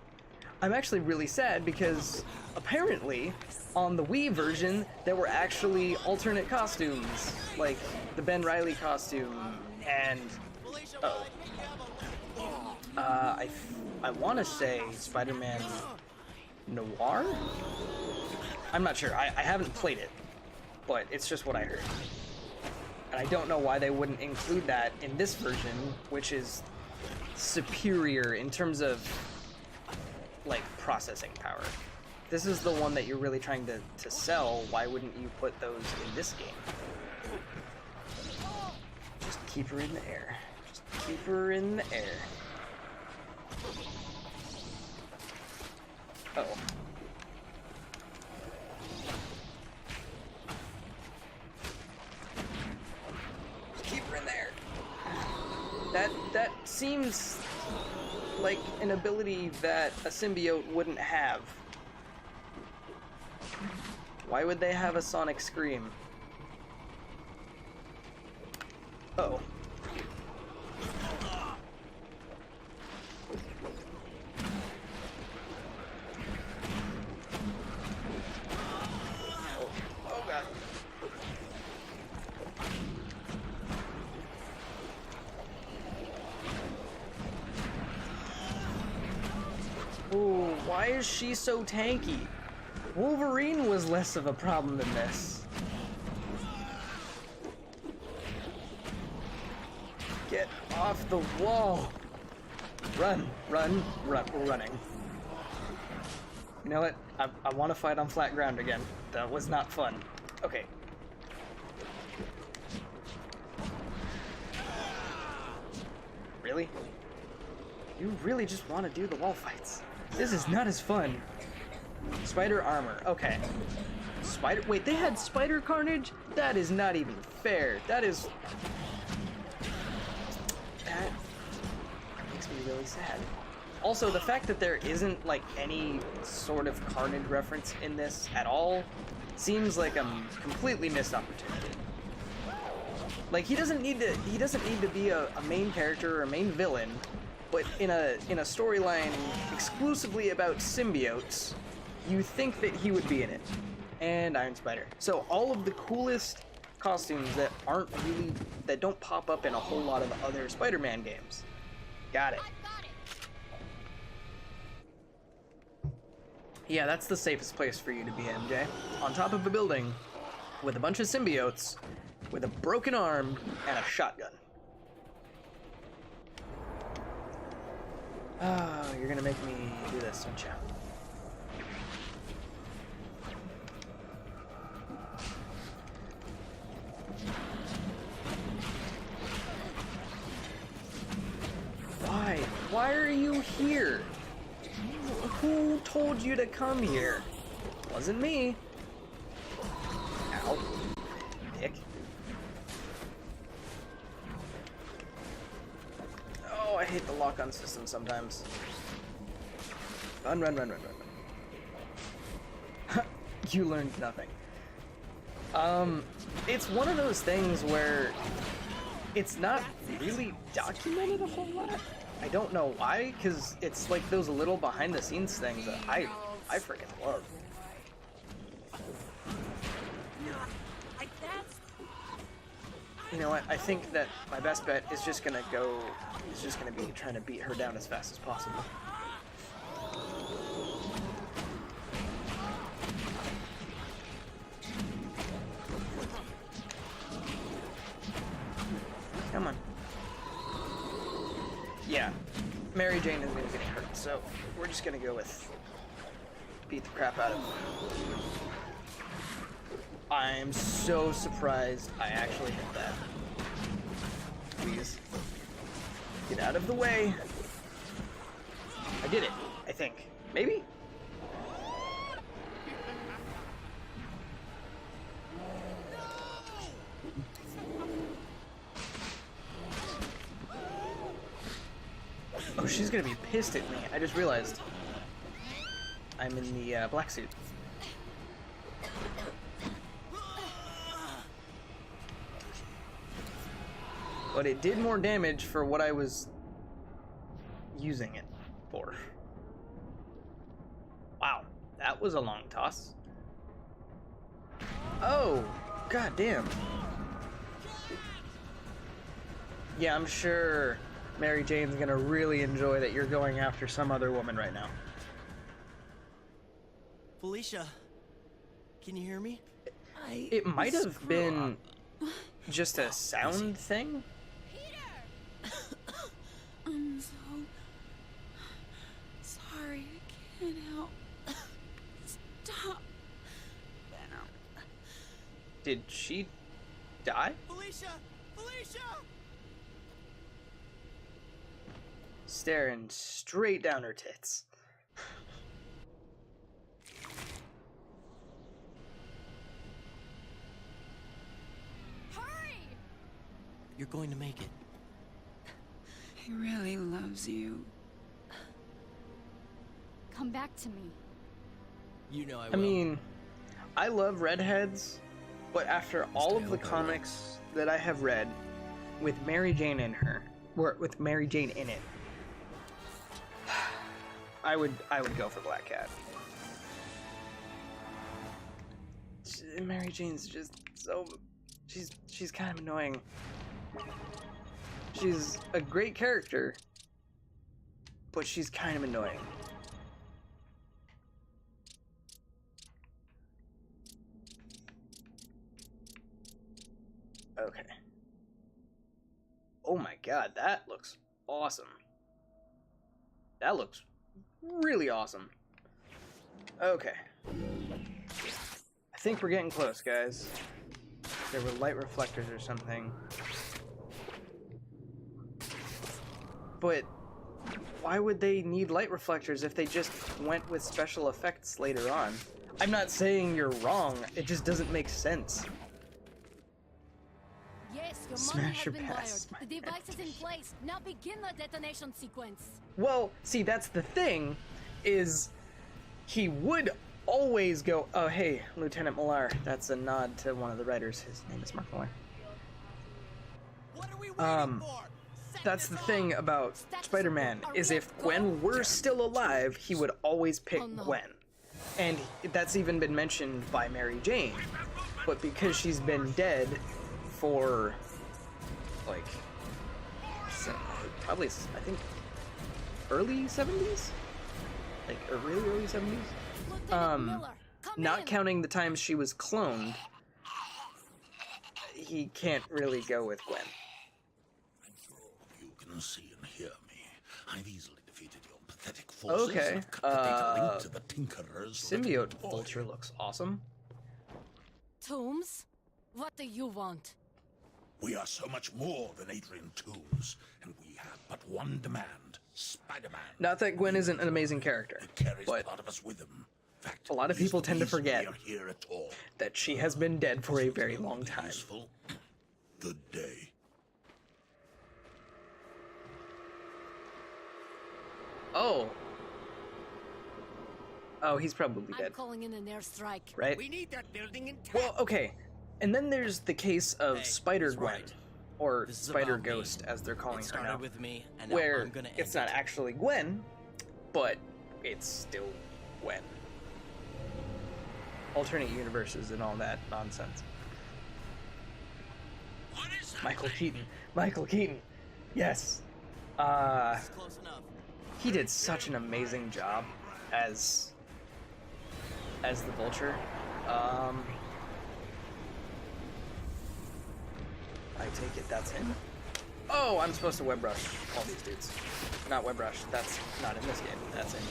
actually really sad because apparently on the Wii version there were actually alternate costumes, like the Ben Reilly costume and I want to say Spider-Man Noir? I'm not sure. I haven't played it, but it's just what I heard. And I don't know why they wouldn't include that in this version, which is superior in terms of like processing power. This is the one that you're really trying to sell. Why wouldn't you put those in this game? Just keep her in the air. Just keep her in the air. Uh-oh. Just keep her in there. That seems like an ability that a symbiote wouldn't have. Why would they have a sonic scream? Uh-oh. Oh god. Ooh, why is she so tanky? Wolverine was less of a problem than this. Get off the wall! Run, run, run. We're running. You know what? I want to fight on flat ground again. That was not fun. Okay. Really? You really just want to do the wall fights? This is not as fun. Spider armor. Okay. Wait, they had spider carnage? That is not even fair. That makes me really sad. Also, the fact that there isn't like any sort of carnage reference in this at all seems like a completely missed opportunity. Like he doesn't need to be a main character or a main villain, but in a storyline exclusively about symbiotes, you think that he would be in it. And Iron Spider. So all of the coolest costumes that don't pop up in a whole lot of other Spider-Man games. Got it. Yeah, that's the safest place for you to be, MJ. On top of a building with a bunch of symbiotes with a broken arm and a shotgun. Oh, you're gonna make me do this, don't you? Why? Why are you here? Who told you to come here? Wasn't me. Ow. Dick. Oh, I hate the lock-on system sometimes. Run, run, run, run, run, run. You learned nothing. It's one of those things where it's not really documented a whole lot. I don't know why, because it's like those little behind-the-scenes things that I freaking love. You know what? I think that my best bet is just gonna be trying to beat her down as fast as possible. Come on. Yeah, Mary Jane isn't even getting hurt, so we're just gonna go with beat the crap out of him. I'm so surprised I actually hit that. Please. Get out of the way. I did it, I think. Maybe? Oh, she's gonna be pissed at me. I just realized I'm in the black suit. But it did more damage for what I was using it for. Wow, that was a long toss. Oh, god damn. Yeah, I'm sure Mary Jane's gonna really enjoy that you're going after some other woman right now. Felicia, can you hear me? It might have been just a sound thing. I'm so sorry. I can't help. Stop. Did she die? Felicia! Felicia! Staring straight down her tits. Hurry! You're going to make it. He really loves you. Come back to me. You know I will. I mean, I love redheads, but after all of the comics that I have read with Mary Jane in her, or with Mary Jane in it, I would go for Black Cat. Mary Jane's just so she's kind of annoying. She's a great character, but she's kind of annoying. Okay. Oh my god, that looks awesome. That looks really awesome. Okay. I think we're getting close, guys. There were light reflectors or something. But why would they need light reflectors if they just went with special effects later on? I'm not saying you're wrong, it just doesn't make sense. Yes, your Smash money has or been pass, wired. The device is in place. Now begin the detonation sequence. Well, see, that's the thing, is he would always go, oh, hey, Lieutenant Millar. That's a nod to one of the writers. His name is Mark Millar. What are we waiting for? That's the thing about Spider-Man, is if Gwen were still alive, he would always pick Gwen. And that's even been mentioned by Mary Jane. But because she's been dead for, like, probably, I think, early 70s? Like, or really early 70s? Lieutenant Miller, come Not in. counting the times she was cloned, he can't really go with Gwen. You can see and hear me. I've easily defeated your pathetic forces. Okay, And cut the data link to the Tinkerer's Symbiote little boy. Vulture looks awesome. Toombs, what do you want? We are so much more than Adrian Toombs, and we have but one demand: Spider-Man. Not that Gwen isn't an amazing character, He carries but part of us with him. In fact, a lot of he's people the tend to reason forget we are here at all. that she has been dead for a very long time. Useful. Good day. Oh. Oh, he's probably I'm dead, calling in an airstrike. right? We need that building intact. Well, okay. And then there's the case of Hey, Spider-Gwen, right. or This is Spider-Ghost, about me. as they're calling It her started now. with me, and now Where I'm gonna end it's not it. actually Gwen, but it's still Gwen. Alternate universes and all that nonsense. Michael Keaton. Michael Keaton. Yes. It's close enough. He did such an amazing job as the Vulture. I take it that's him. Oh, I'm supposed to web rush all these dudes. Not web rush. That's not in this game. That's in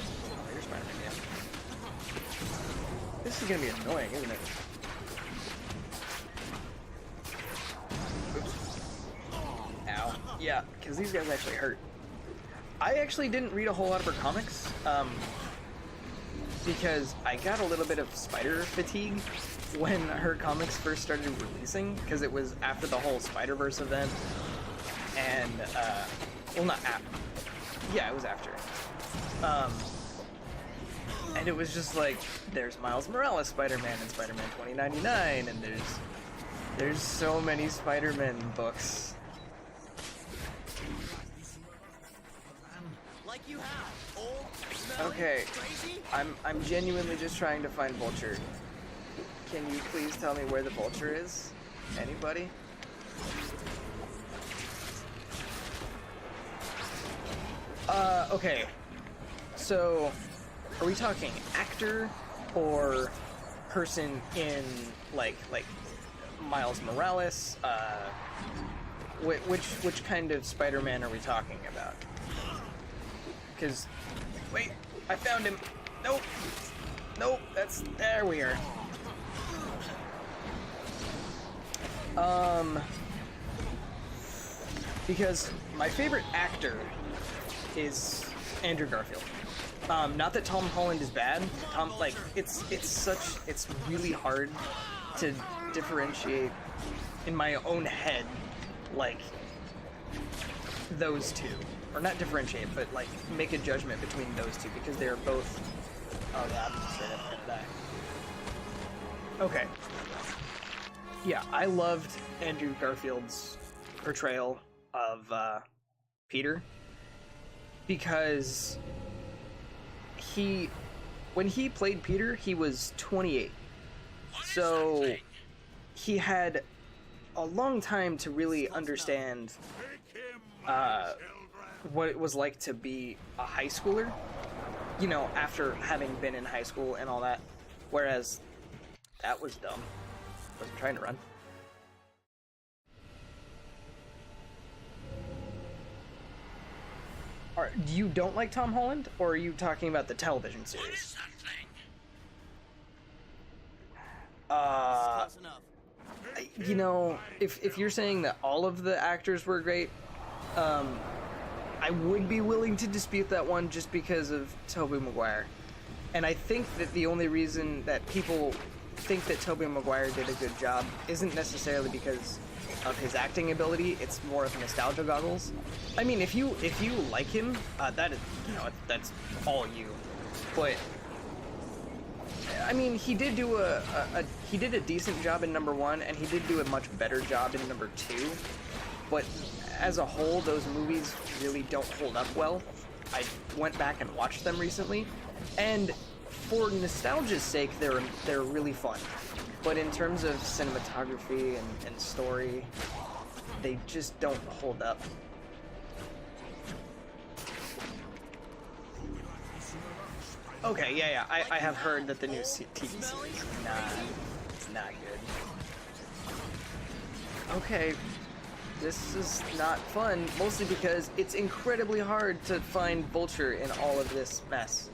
your Spider-Man game. This is gonna be annoying, isn't it? Oops. Ow. Yeah, because these guys actually hurt. I actually didn't read a whole lot of her comics, because I got a little bit of spider fatigue when her comics first started releasing, because it was after the whole Spider-Verse event, and, well, not after. Yeah, it was after. And it was just like, there's Miles Morales Spider-Man and Spider-Man 2099, and there's so many Spider-Man books. Like you have. Old, smelly, Okay, crazy. I'm genuinely just trying to find Vulture. Can you please tell me where the Vulture is? Anybody? Okay. So, are we talking actor or person in like Miles Morales? Which kind of Spider-Man are we talking about? Because, wait, I found him. Nope. Nope, there we are. Because my favorite actor is Andrew Garfield. Not that Tom Holland is bad. It's really hard to differentiate in my own head, like, those two. Or not differentiate, but, like, make a judgment between those two, because they are both... Oh, yeah, I'm straight up gonna die. Okay. Yeah, I loved Andrew Garfield's portrayal of, Peter. Because when he played Peter, he was 28. So he had a long time to really understand what it was like to be a high schooler, you know, after having been in high school and all that. Whereas that was dumb. Wasn't trying to run. You don't like Tom Holland, or are you talking about the television series? Close enough. You know, if you're saying that all of the actors were great, I would be willing to dispute that one just because of Tobey Maguire. And I think that the only reason that people think that Tobey Maguire did a good job isn't necessarily because of his acting ability, it's more of nostalgia goggles. I mean, if you like him, that is, you know, that's all you. But I mean, he did do he did a decent job in number 1, and he did do a much better job in number 2. But as a whole, those movies really don't hold up well. I went back and watched them recently, and for nostalgia's sake, they're really fun. But in terms of cinematography and story, they just don't hold up. Okay, yeah, I have heard that the new TV series is not good. Okay, this is not fun, mostly because it's incredibly hard to find Vulture in all of this mess.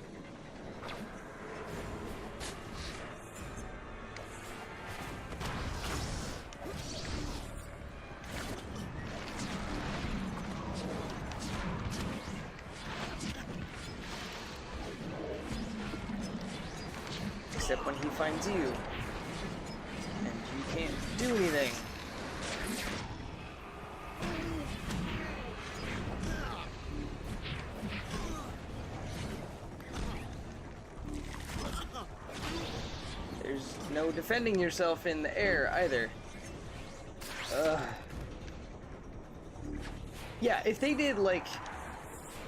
Except when he finds you, and you can't do anything. There's no defending yourself in the air either. Ugh. Yeah, if they did, like,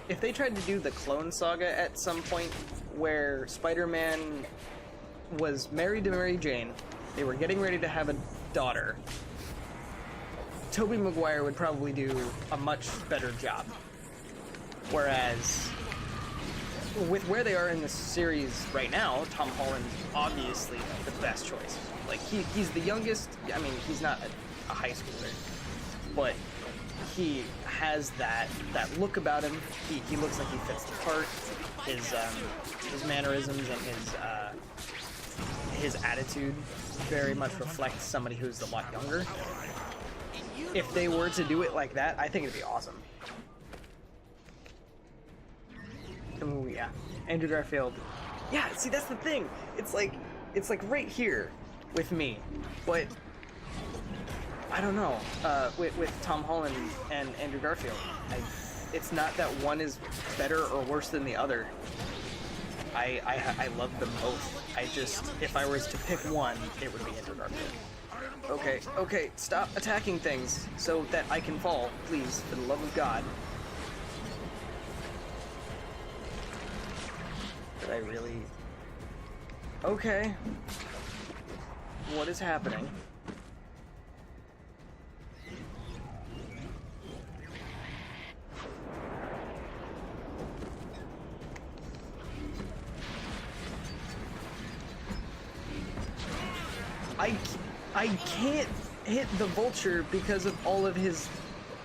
if they tried to do the Clone Saga at some point where Spider-Man was married to Mary Jane, they were getting ready to have a daughter, Tobey Maguire would probably do a much better job. Whereas, with where they are in the series right now, Tom Holland's obviously the best choice. Like, he's the youngest. I mean, he's not a high schooler, but he has that look about him. He looks like he fits the part. His mannerisms and his attitude very much reflects somebody who's a lot younger. If they were to do it like that, I think it'd be awesome. Oh yeah, Andrew Garfield. Yeah, see, that's the thing. It's like right here with me, but I don't know. With Tom Holland and Andrew Garfield, it's not that one is better or worse than the other. I love them both. If I was to pick one, it would be Andrew Garfield. Okay, stop attacking things so that I can fall, please, for the love of God. Did I really? Okay. What is happening? I can't hit the vulture because of all of his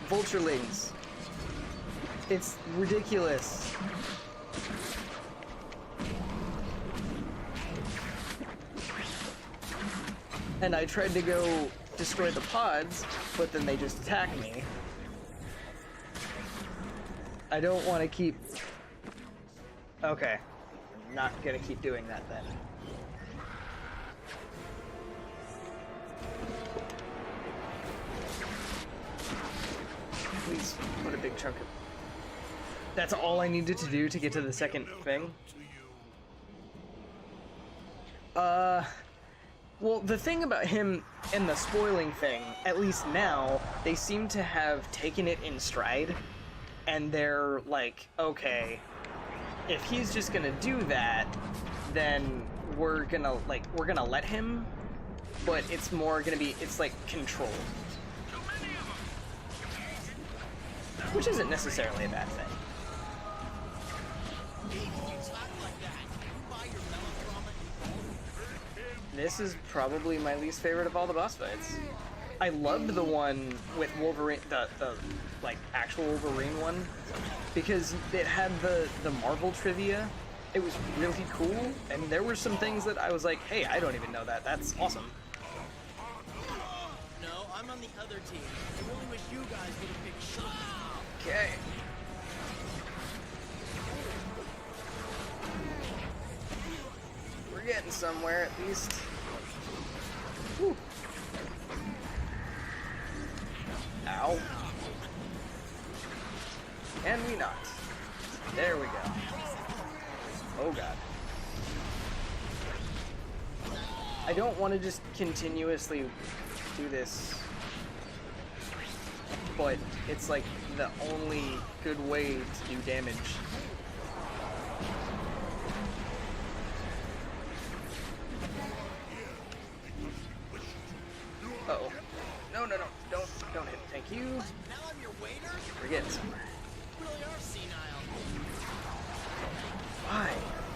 vulturelings. It's ridiculous. And I tried to go destroy the pods, but then they just attack me. I don't want to keep... Okay. I'm not gonna keep doing that then. Please put a big chunk of... That's all I needed to do to get to the second thing? Well, the thing about him and the spoiling thing, at least now, they seem to have taken it in stride, and they're like, okay, if he's just gonna do that, then we're gonna let him, but it's more gonna be, it's like controlled. Which isn't necessarily a bad thing. This is probably my least favorite of all the boss fights. I loved the one with Wolverine, the like actual Wolverine one, because it had the Marvel trivia. It was really cool, and there were some things that I was like, hey, I don't even know that. That's awesome. No, I'm on the other team. I really wish you guys would have picked Shaw. Okay. We're getting somewhere, at least. Whew. Ow. Can we not? There we go. Oh god. I don't want to just continuously do this, but it's like the only good way to do damage. Uh-oh. No, don't hit. Thank you. Now I'm your waiter? We're getting somewhere. You really are senile.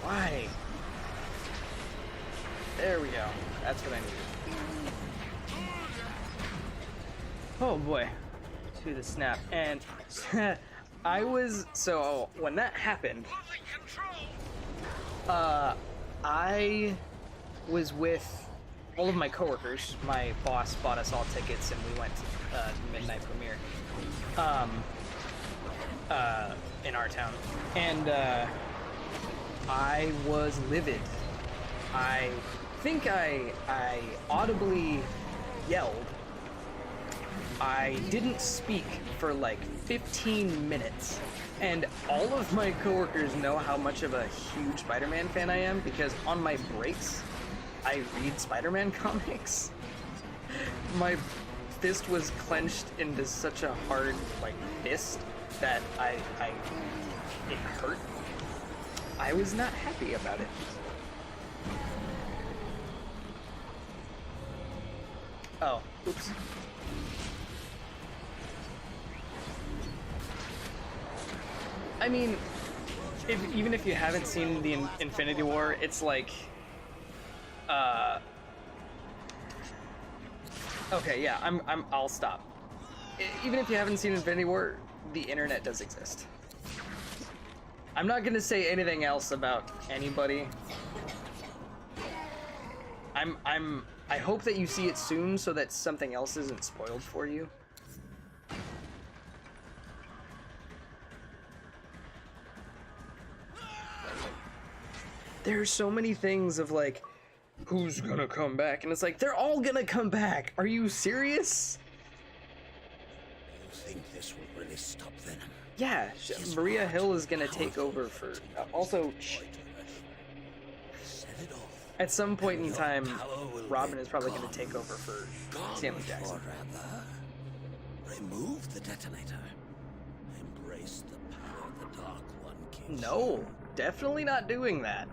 Why? There we go. That's what I needed. Oh boy. To the snap. And so when that happened, I was with all of my coworkers. My boss bought us all tickets and we went to the midnight premiere in our town. And I was livid. I think I audibly yelled. I didn't speak for like 15 minutes. And all of my coworkers know how much of a huge Spider-Man fan I am, because on my breaks, I read Spider-Man comics. My fist was clenched into such a hard, like, fist that it hurt. I was not happy about it. Oh, oops. I mean, even if you haven't seen the Infinity War, it's like, okay, yeah, I'll stop. Even if you haven't seen Infinity War, the internet does exist. I'm not gonna say anything else about anybody. I hope that you see it soon so that something else isn't spoiled for you. There's so many things of like, who's gonna come back? And it's like, they're all gonna come back. Are you serious? You think this will really stop Venom? Yeah, Maria Hill is gonna take over for. Also, Set it off. at some point in time, Robin is probably gonna take over for Samuel Jackson. Forever. Remove the detonator. Embrace the power the Dark One gives. No, definitely not doing that.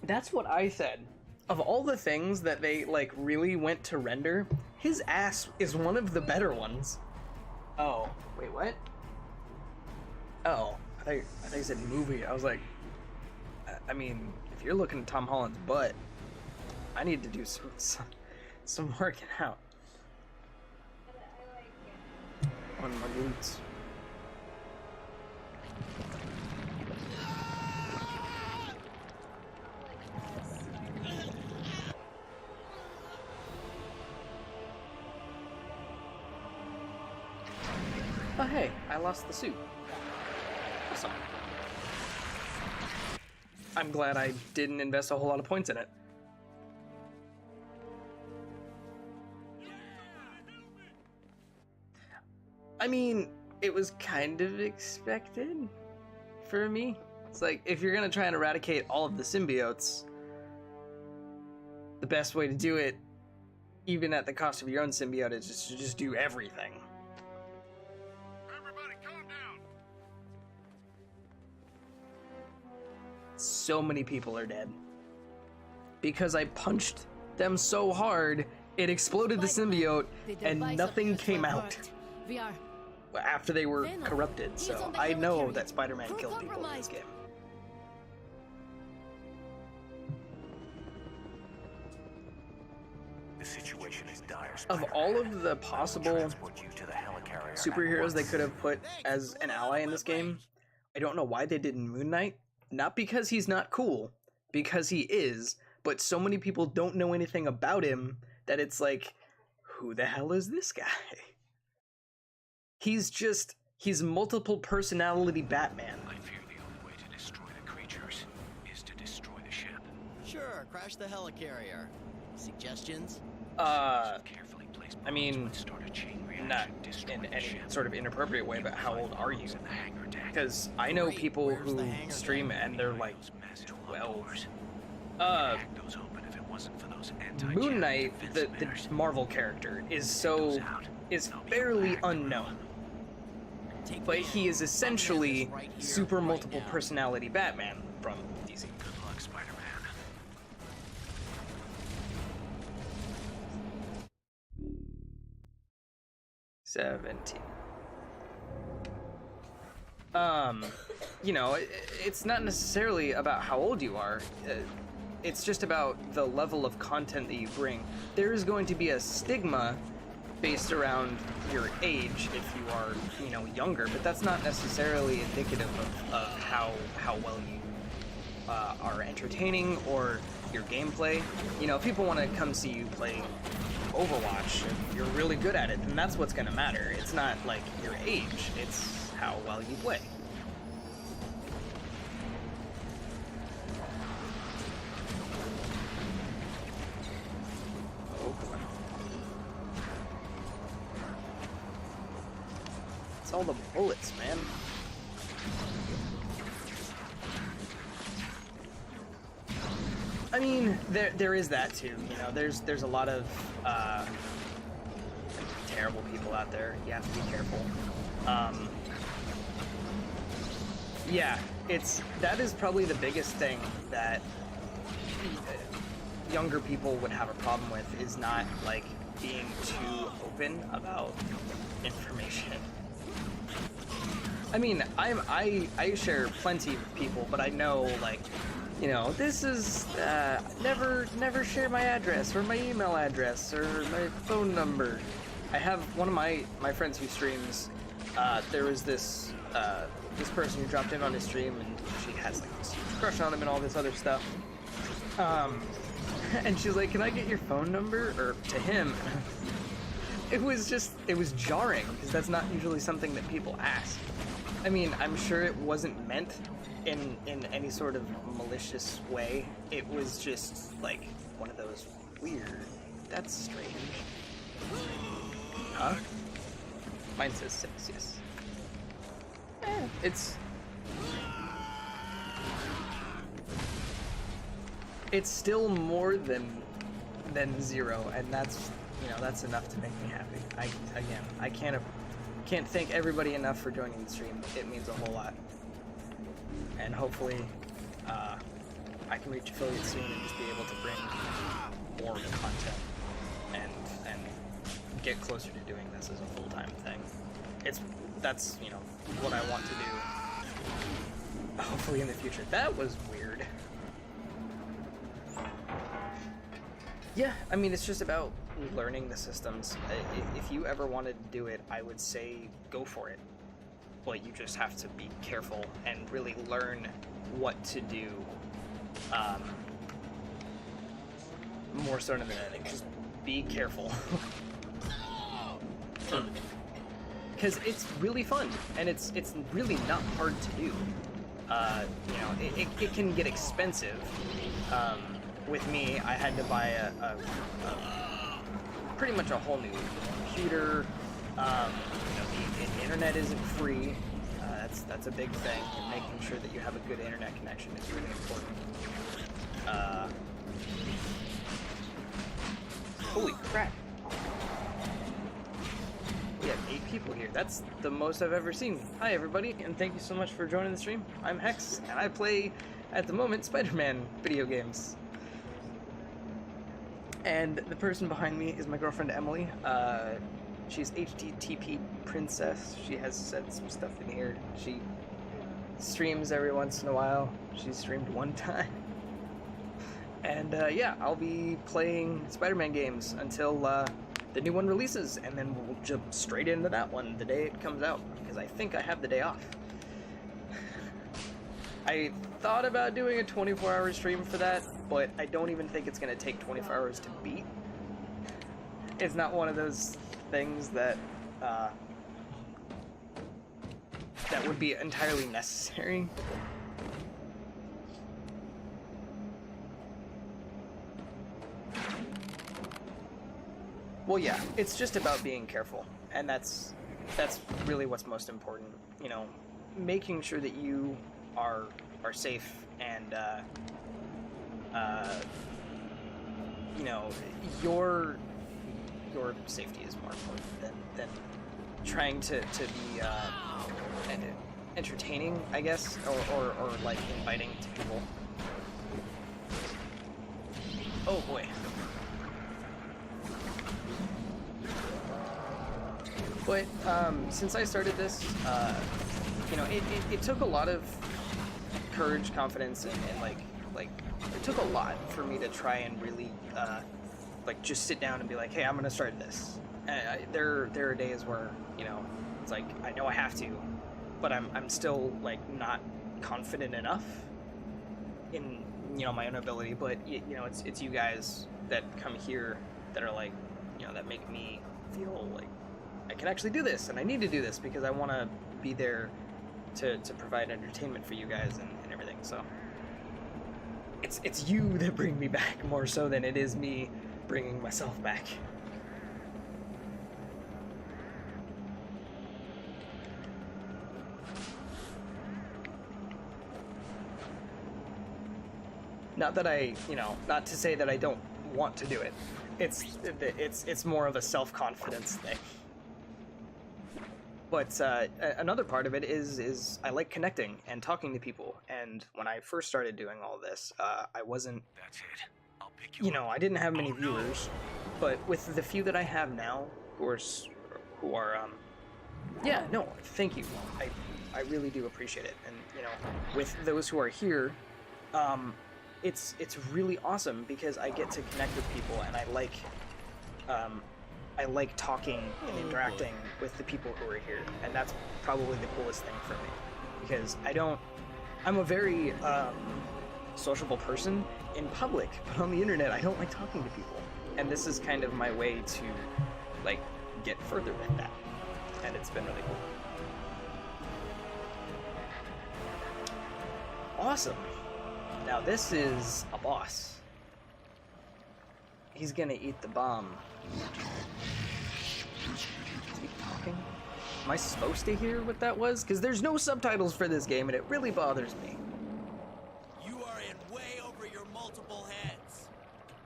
That's what I said. Of all the things that they like really went to render, his ass is one of the better ones. Oh, wait, what? Oh, I thought you said movie. I was like, I mean, if you're looking at Tom Holland's butt, I need to do some working out on my glutes. Oh hey, I lost the suit. Awesome. I'm glad I didn't invest a whole lot of points in it. I mean, it was kind of expected for me. It's like, if you're gonna try and eradicate all of the symbiotes, the best way to do it, even at the cost of your own symbiote, is just to just do everything. So many people are dead. Because I punched them so hard, it exploded the symbiote, and nothing came out We are after they were corrupted. So I know that Spider-Man killed people in this game. The situation is dire. Of all of the possible superheroes they could have put as an ally in this game, I don't know why they didn't Moon Knight. Not because he's not cool, because he is, but so many people don't know anything about him that it's like, who the hell is this guy? He's multiple personality Batman. I fear the only way to destroy the creatures is to destroy the ship. Sure, crash the helicarrier. Suggestions? Carefully placed I mean, bombs would start a chain reaction, not destroying in the any ship. sort of inappropriate way, but how old are you? In the hangar deck. Because I know Great, people where's who the hangar stream deck? and they're like Those massive 12. doors. Uh, Hack those open if it wasn't for those Moon Knight, the Marvel character, is fairly unknown. But he is essentially super multiple personality Batman from DC. Good luck, Spider-Man. 17. You know, it's not necessarily about how old you are. It's just about the level of content that you bring. There is going to be a stigma based around your age if you are, you know, younger, but that's not necessarily indicative of how well you are entertaining or your gameplay. You know, if people want to come see you play Overwatch and you're really good at it, then that's what's going to matter. It's not like your age, it's how well you play. It's all the bullets, man. I mean, there is that too. You know, there's a lot of terrible people out there. You have to be careful. Yeah, that is probably the biggest thing that younger people would have a problem with, is not like being too open about information. I mean, I share plenty with people, but I know, like, you know, this is never share my address or my email address or my phone number. I have one of my friends who streams. There was this person who dropped in on his stream, and she has like this huge crush on him and all this other stuff. And she's like, "Can I get your phone number?" Or to him. It was jarring, because that's not usually something that people ask. I mean, I'm sure it wasn't meant in any sort of malicious way. It was just like one of those weird, that's strange. Huh? Mine says 6, yes. It's still more than 0, and that's, you know, that's enough to make me happy. I can't thank everybody enough for joining the stream. It means a whole lot. And hopefully, I can reach affiliate soon and just be able to bring more content and get closer to doing this as a full-time thing. That's, you know, what I want to do. Hopefully in the future. That was weird. Yeah, I mean, it's just about learning the systems. If you ever wanted to do it, I would say go for it. But you just have to be careful and really learn what to do. More so than anything, just be careful. Because it's really fun, and it's really not hard to do. You know, it can get expensive. With me, I had to buy a pretty much a whole new computer. You know, the internet isn't free. That's a big thing. And making sure that you have a good internet connection is really important. Holy crap! We have 8 people here. That's the most I've ever seen. Hi everybody, and thank you so much for joining the stream. I'm Hex, and I play, at the moment, Spider-Man video games. And the person behind me is my girlfriend Emily. She's HTTP Princess. She has said some stuff in here. She streams every once in a while. She streamed one time. And yeah, I'll be playing Spider-Man games until the new one releases, and then we'll jump straight into that one the day it comes out, because I think I have the day off. I thought about doing a 24-hour stream for that, but I don't even think it's going to take 24 hours to beat. It's not one of those things that that would be entirely necessary. Well, yeah, it's just about being careful, and that's really what's most important. You know, making sure that you are safe, and you know, your safety is more important than trying to be entertaining, I guess, or like inviting to people. Oh boy. But since I started this, you know, it took a lot of courage, confidence, and like it took a lot for me to try and really like just sit down and be like, hey, I'm gonna start this. And there are days where, you know, it's like I know I have to, but I'm still like not confident enough in, you know, my own ability. But you know, it's you guys that come here that are like, you know, that make me feel like I can actually do this, and I need to do this because I want to be there to provide entertainment for you guys and everything. So it's you that bring me back more so than it is me bringing myself back. Not that I, you know, not to say that I don't want to do it. It's more of a self-confidence thing. But another part of it is I like connecting and talking to people. And when I first started doing all this, I wasn't, That's it. I'll pick you you know, up. I didn't have many viewers. But with the few that I have now, who are yeah, no, thank you. I really do appreciate it. And you know, with those who are here, it's really awesome because I get to connect with people, and I like talking and interacting with the people who are here, and that's probably the coolest thing for me because I'm a very sociable person in public, but on the internet I don't like talking to people, and this is kind of my way to like get further in that, and it's been really cool. Awesome. Now this is a boss. He's gonna eat the bomb. Is he talking? Am I supposed to hear what that was? Because there's no subtitles for this game, and it really bothers me. You are in way over your multiple heads.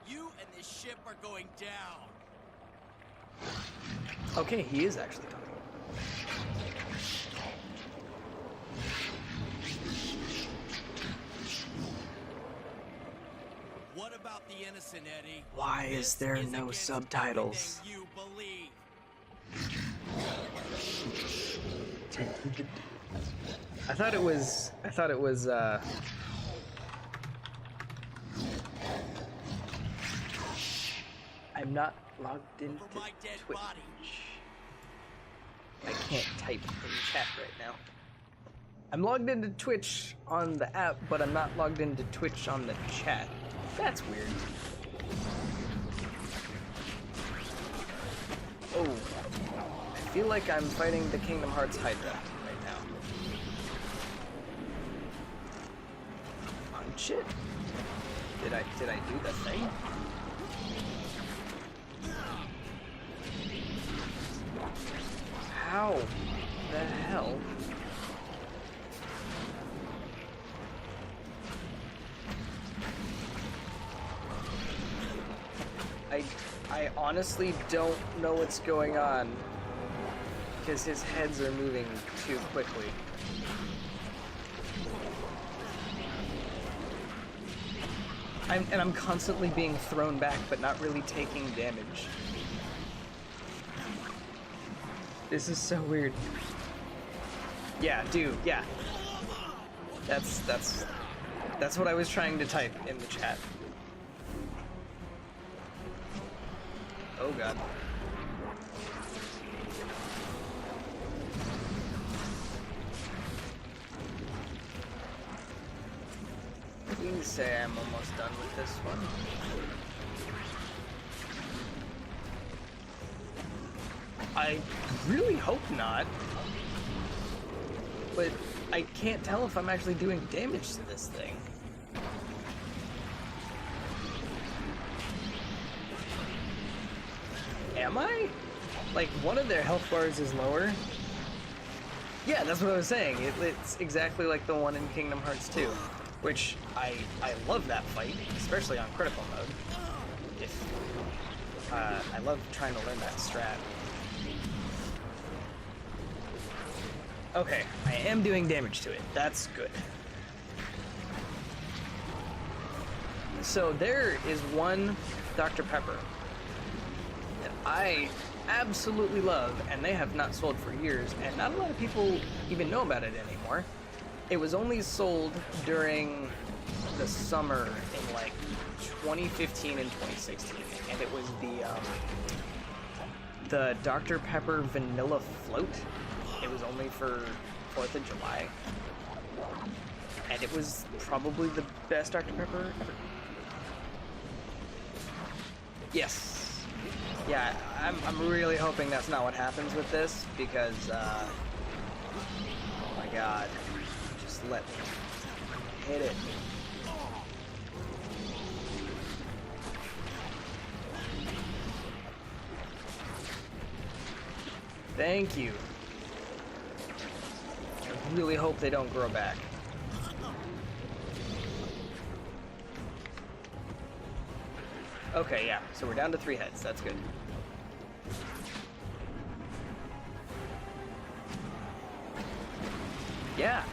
You and this ship are going down. Okay, he is actually talking. What about the innocent, Eddie? Why is there This is no against subtitles? everything you believe. I thought it was I'm not logged into For my dead Twitch. body. I can't type in chat right now. I'm logged into Twitch on the app, but I'm not logged into Twitch on the chat. That's weird. Oh, I feel like I'm fighting the Kingdom Hearts Hydra right now. Punch it? Did I do the thing? How the hell? I honestly don't know what's going on because his heads are moving too quickly. I'm constantly being thrown back but not really taking damage. This is so weird. Yeah, dude, yeah. That's what I was trying to type in the chat. Oh god. Please say I'm almost done with this one. I really hope not. But I can't tell if I'm actually doing damage to this thing. Am I? Like, one of their health bars is lower? Yeah, that's what I was saying. It's exactly like the one in Kingdom Hearts 2. Which, I love that fight, especially on critical mode. I love trying to learn that strat. Okay, I am doing damage to it. That's good. So there is one Dr. Pepper that I absolutely love, and they have not sold for years, and not a lot of people even know about it anymore. It was only sold during the summer in like 2015 and 2016, and it was the Dr. Pepper Vanilla Float. It was only for 4th of July. And it was probably the best Dr. Pepper ever. Yes. Yeah, I'm really hoping that's not what happens with this, because, oh my god. Just let me hit it. Thank you. I really hope they don't grow back. Okay, yeah, so we're down to 3 heads. That's good. Yeah.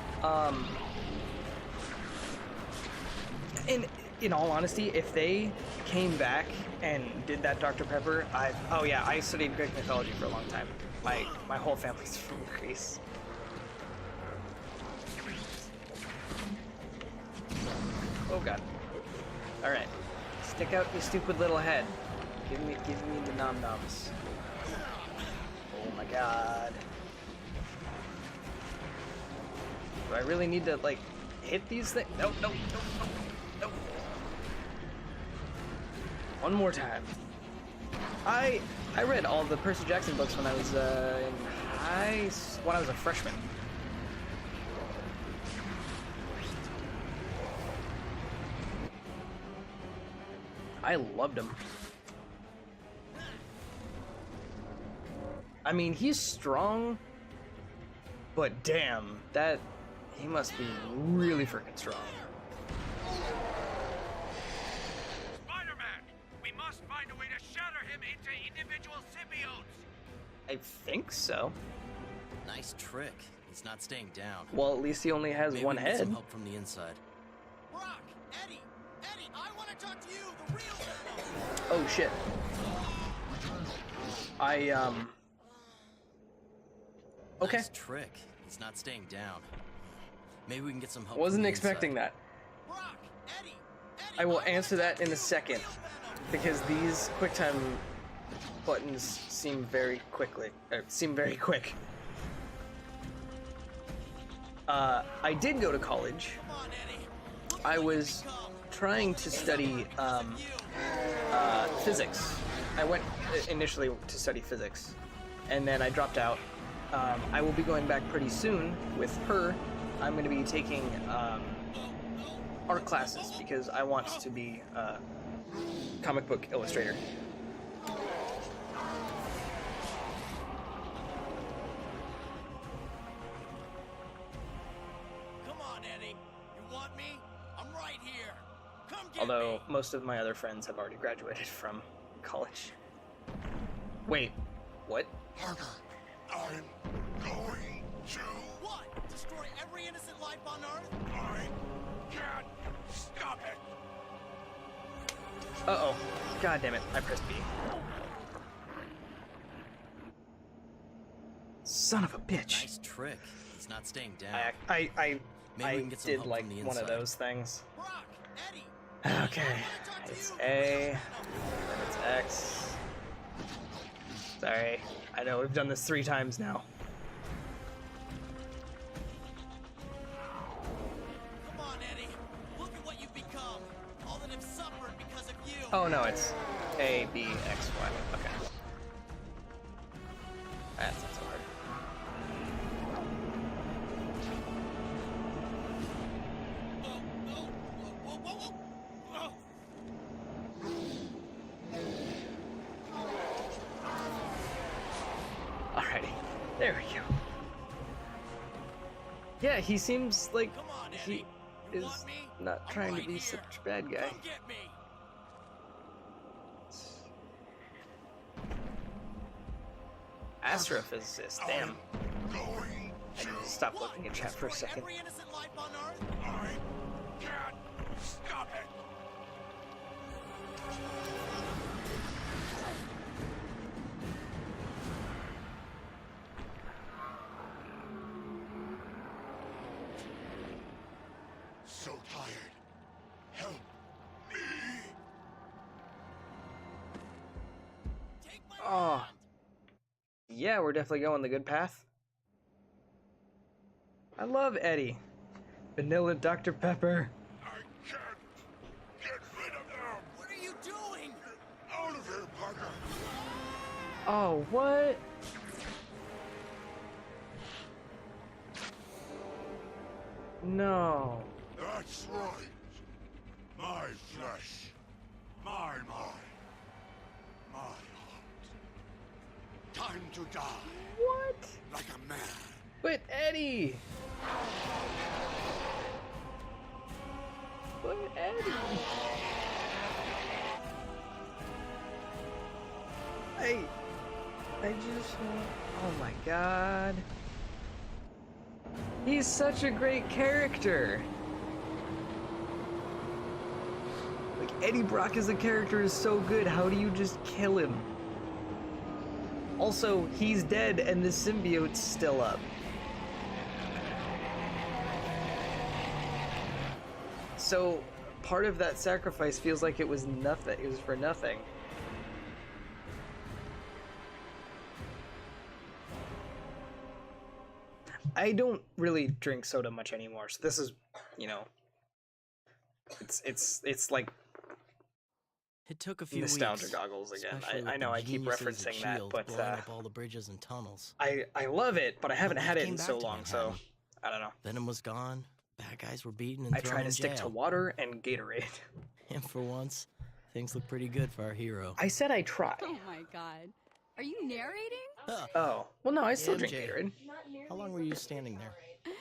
In all honesty, if they came back and did that Dr. Pepper, oh yeah, I studied Greek mythology for a long time. My whole family's from Greece. Oh god. All right, stick out your stupid little head. Give me the nom noms. Oh my god. Do I really need to like hit these things? No. One more time. I read all the Percy Jackson books when I was when I was a freshman. I loved him. I mean, he's strong, but damn, he must be really freaking strong. Spider-Man! We must find a way to shatter him into individual symbiotes! I think so. Nice trick. He's not staying down. Well, at least he only has Maybe one we get head. some help from the inside. Brock, Eddie, I want to talk to you, the real Venom. Oh shit. Okay. Nice trick. He's not staying down. Maybe we can get some help. Wasn't from the expecting inside. that. Brock, Eddie, I will answer that in a second, because these QuickTime buttons seem very quick. I did go to college. I was trying to study physics. I went initially to study physics, and then I dropped out. I will be going back pretty soon with her. I'm going to be taking art classes because I want to be a comic book illustrator. Come on, Eddie. You want me? I'm right here. Come get Although me. most of my other friends have already graduated from college. Wait, what? Parker, I'm going to... What? Destroy every innocent life on Earth? I can't stop it. Uh-oh. God damn it, I pressed B. Son of a bitch. Nice trick. He's not staying down. I Maybe we can get some did help like from the one of inside. those things. Brock, Eddie. Okay, it's A, then it's X. Sorry, I know we've done this 3 times now. Come on, Eddie. Look at what you've become. All that have suffered because of you. Oh no, it's A, B, X, Y. Okay. That's not so hard. Alrighty, there we go. Yeah, he seems like Come on, he Eddie. You is want me? not I'm trying right to be here. such a bad guy. Come get me. Astrophysicist, damn. I'm going I to... need to stop What? looking at chat for a Destroy second. every innocent life on Earth? I can't stop it. So tired. Help me. Take my Oh. hand. Yeah, we're definitely going the good path. I love Eddie. Vanilla Dr. Pepper. I can't get rid of them. What are you doing? Out of here, Parker. Oh, what? No. That's right. My flesh. My mind. My heart. Time to die. What? Like a man. But Eddie! But Eddie! I just want... Oh my god. He's such a great character. Like, Eddie Brock as a character is so good. How do you just kill him? Also, he's dead and the symbiote's still up. So, part of that sacrifice feels like it was nothing. It was for nothing. I don't really drink soda much anymore, so this is, you know, it's like It took a few nostalgia weeks, goggles again. especially with I know the I keep geniuses at referencing that, S.H.I.E.L.D. but blowing up all the bridges and tunnels. I love it, but I haven't had it came in back so to long, so Manhattan. I don't know. Venom was gone. Bad guys were beaten and I thrown try to in stick to jail. water and Gatorade. And for once, things look pretty good for our hero. I said I try. Oh my god. Are you narrating? Oh, well, no, I still drink MJ. Gatorade. How long were you standing there?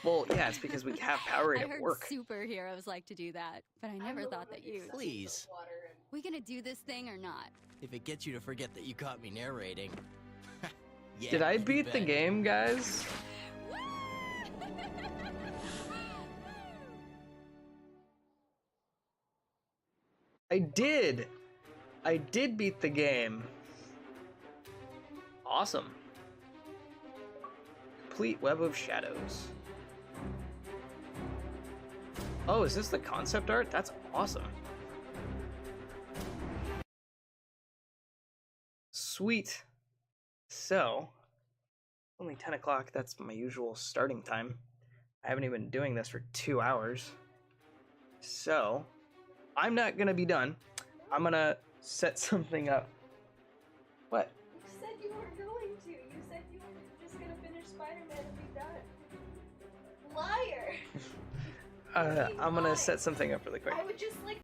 Well, yeah, it's because we have Powerade I at heard work. superheroes like to do that, but I never thought that you'd. Please. We gonna do this thing or not? If it gets you to forget that you caught me narrating. Yeah, Did I you beat the bet. game, guys? I did! I did beat the game. Awesome. Complete Web of Shadows. Oh, is this the concept art? That's awesome. Sweet. So, only 10 o'clock, that's my usual starting time. I haven't even been doing this for 2 hours. So, I'm not gonna be done. I'm gonna set something up. What? You said you weren't going to. You said you were just gonna finish Spider-Man and be done. Liar! I'm gonna set something up really quick. I would just like